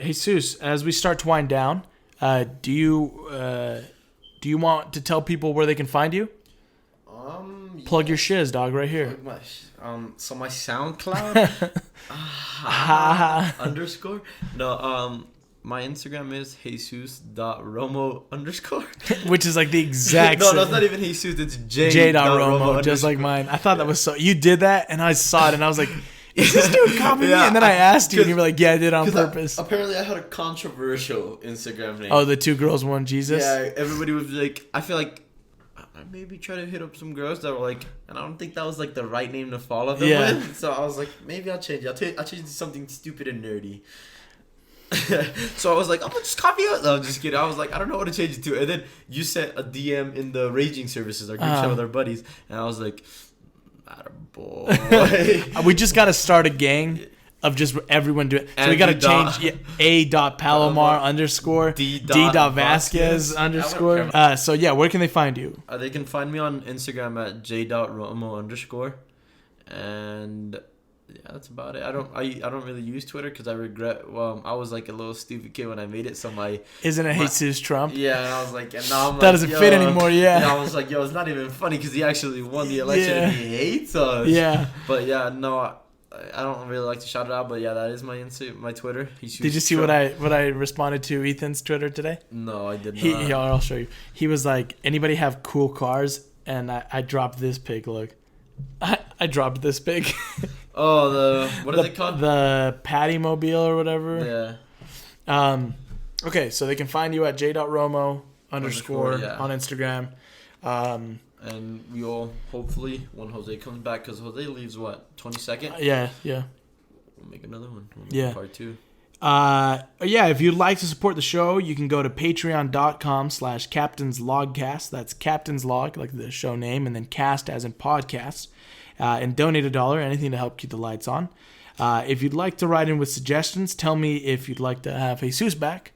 Jesus, as we start to wind down, do you want to tell people where they can find you? Plug your shiz, dog, right here. So my SoundCloud _. No, my Instagram is Jesus.Romo _. Which is like the exact No, it's not even Jesus, it's J.Romo, just like mine. I thought that was so... You did that, and I saw it, and I was like, is this dude copying me? And then I asked you, and you were like, yeah, I did it on purpose. Apparently, I had a controversial Instagram name. Oh, the 2 girls, 1 Jesus? Yeah, everybody was like... I feel like I maybe try to hit up some girls that were like... And I don't think that was like the right name to follow them with. So I was like, maybe I'll change it. I'll change it to something stupid and nerdy. So I was like, I'm gonna just copy it. No, I'm just kidding. I was like, I don't know what to change it to. And then you sent a DM in the Raging Services, our group chat with our buddies, and I was like, attaboy. We just gotta start a gang of just everyone doing. So we gotta change A.Palomar _ D.Vasquez _ So yeah, where can they find you? They can find me on Instagram at J.Romo _ and. Yeah, that's about it. I don't really use Twitter because I regret. Well, I was like a little stupid kid when I made it. So isn't it Jesus Trump? Yeah, and I was like, and now I'm that doesn't fit anymore. Yeah, and I was like, yo, it's not even funny because he actually won the election and he hates us. Yeah, but yeah, no, I don't really like to shout it out. But yeah, that is my Twitter. Did you see what I responded to Ethan's Twitter today? No, I did not. I'll show you. He was like, anybody have cool cars? And I dropped this pic. Look, I dropped this pic. Oh, what is it called? The Patty Mobile or whatever. Yeah. Okay, so they can find you at j.romo _ on Instagram. And we'll hopefully, when Jose comes back, because Jose leaves, what, 22nd? Yeah. We'll make another one. Part 2. Yeah, if you'd like to support the show, you can go to patreon.com/captainslogcast. That's Captain's Log, like the show name, and then cast as in podcast. And donate $1, anything to help keep the lights on. If you'd like to write in with suggestions, tell me if you'd like to have Jesus back,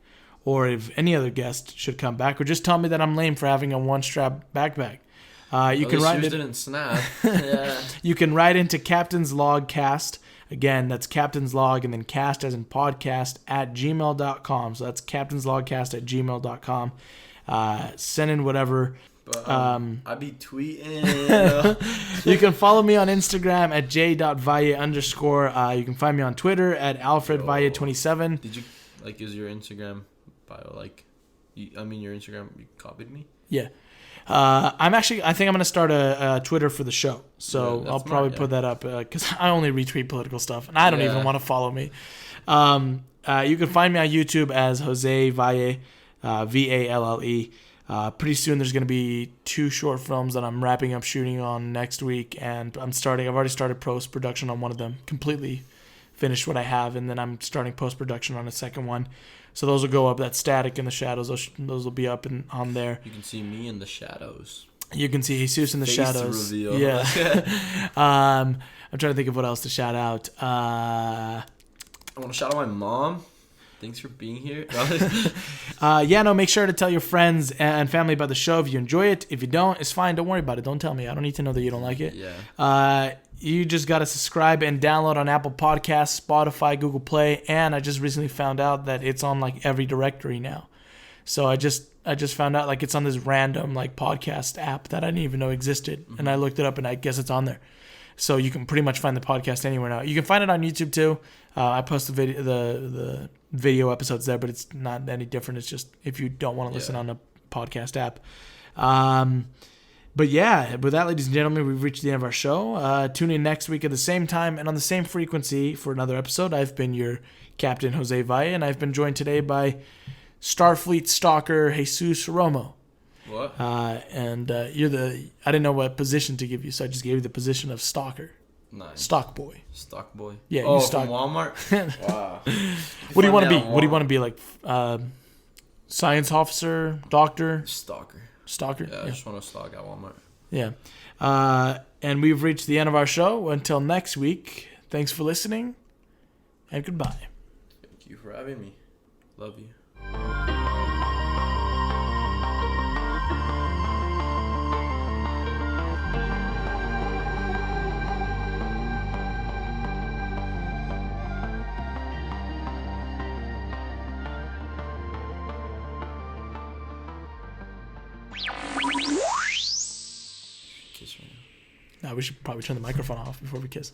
or if any other guest should come back, or just tell me that I'm lame for having a 1-strap backpack. You can write didn't snap. Yeah. You can write into Captain's Log Cast. Again, that's Captain's Log and then cast as in podcast at gmail.com. So that's Captain's Logcast at gmail.com. Send in whatever. But, I be tweeting. You can follow me on Instagram at j.valle _ You can find me on Twitter at alfredvalle27. Did you use your Instagram bio? Your Instagram, you copied me? Yeah. I think I'm going to start a Twitter for the show. So I'll probably put that up because I only retweet political stuff and I don't even want to follow me. You can find me on YouTube as Jose Valle. Valle. Pretty soon there's going to be 2 short films that I'm wrapping up shooting on next week, and I've already started post-production on one of them, completely finished what I have, and then I'm starting post-production on a second one. So those will go up. That Static in the Shadows, those will be up on there. You can see me in the shadows. You can see Jesus in the Face shadows. reveal. Yeah. I'm trying to think of what else to shout out. I want to shout out my mom. Thanks for being here. Make sure to tell your friends and family about the show if you enjoy it. If you don't, it's fine. Don't worry about it. Don't tell me. I don't need to know that you don't like it. Yeah. You just got to subscribe and download on Apple Podcasts, Spotify, Google Play, and I just recently found out that it's on like every directory now. So I just found out like it's on this random like podcast app that I didn't even know existed, and I looked it up and I guess it's on there. So you can pretty much find the podcast anywhere now. You can find it on YouTube too. I post the video episodes there, but it's not any different. It's just if you don't want to listen on a podcast app. But yeah, with that, ladies and gentlemen, we've reached the end of our show. Tune in next week at the same time and on the same frequency for another episode. I've been your Captain Jose Valle, and I've been joined today by Starfleet stalker Jesus Romo. What? I didn't know what position to give you, so I just gave you the position of stalker. Nice. Stock boy. Stock boy. Yeah. Oh, you stock. from Walmart. Wow. What do you want to be? What do you want to be, like? Science officer, doctor, Stalker. Stalker. Yeah, I just want to stalk at Walmart. Yeah. And we've reached the end of our show. Until next week, thanks for listening, and goodbye. Thank you for having me. Love you. Kiss right now. No, we should probably turn the microphone off before we kiss.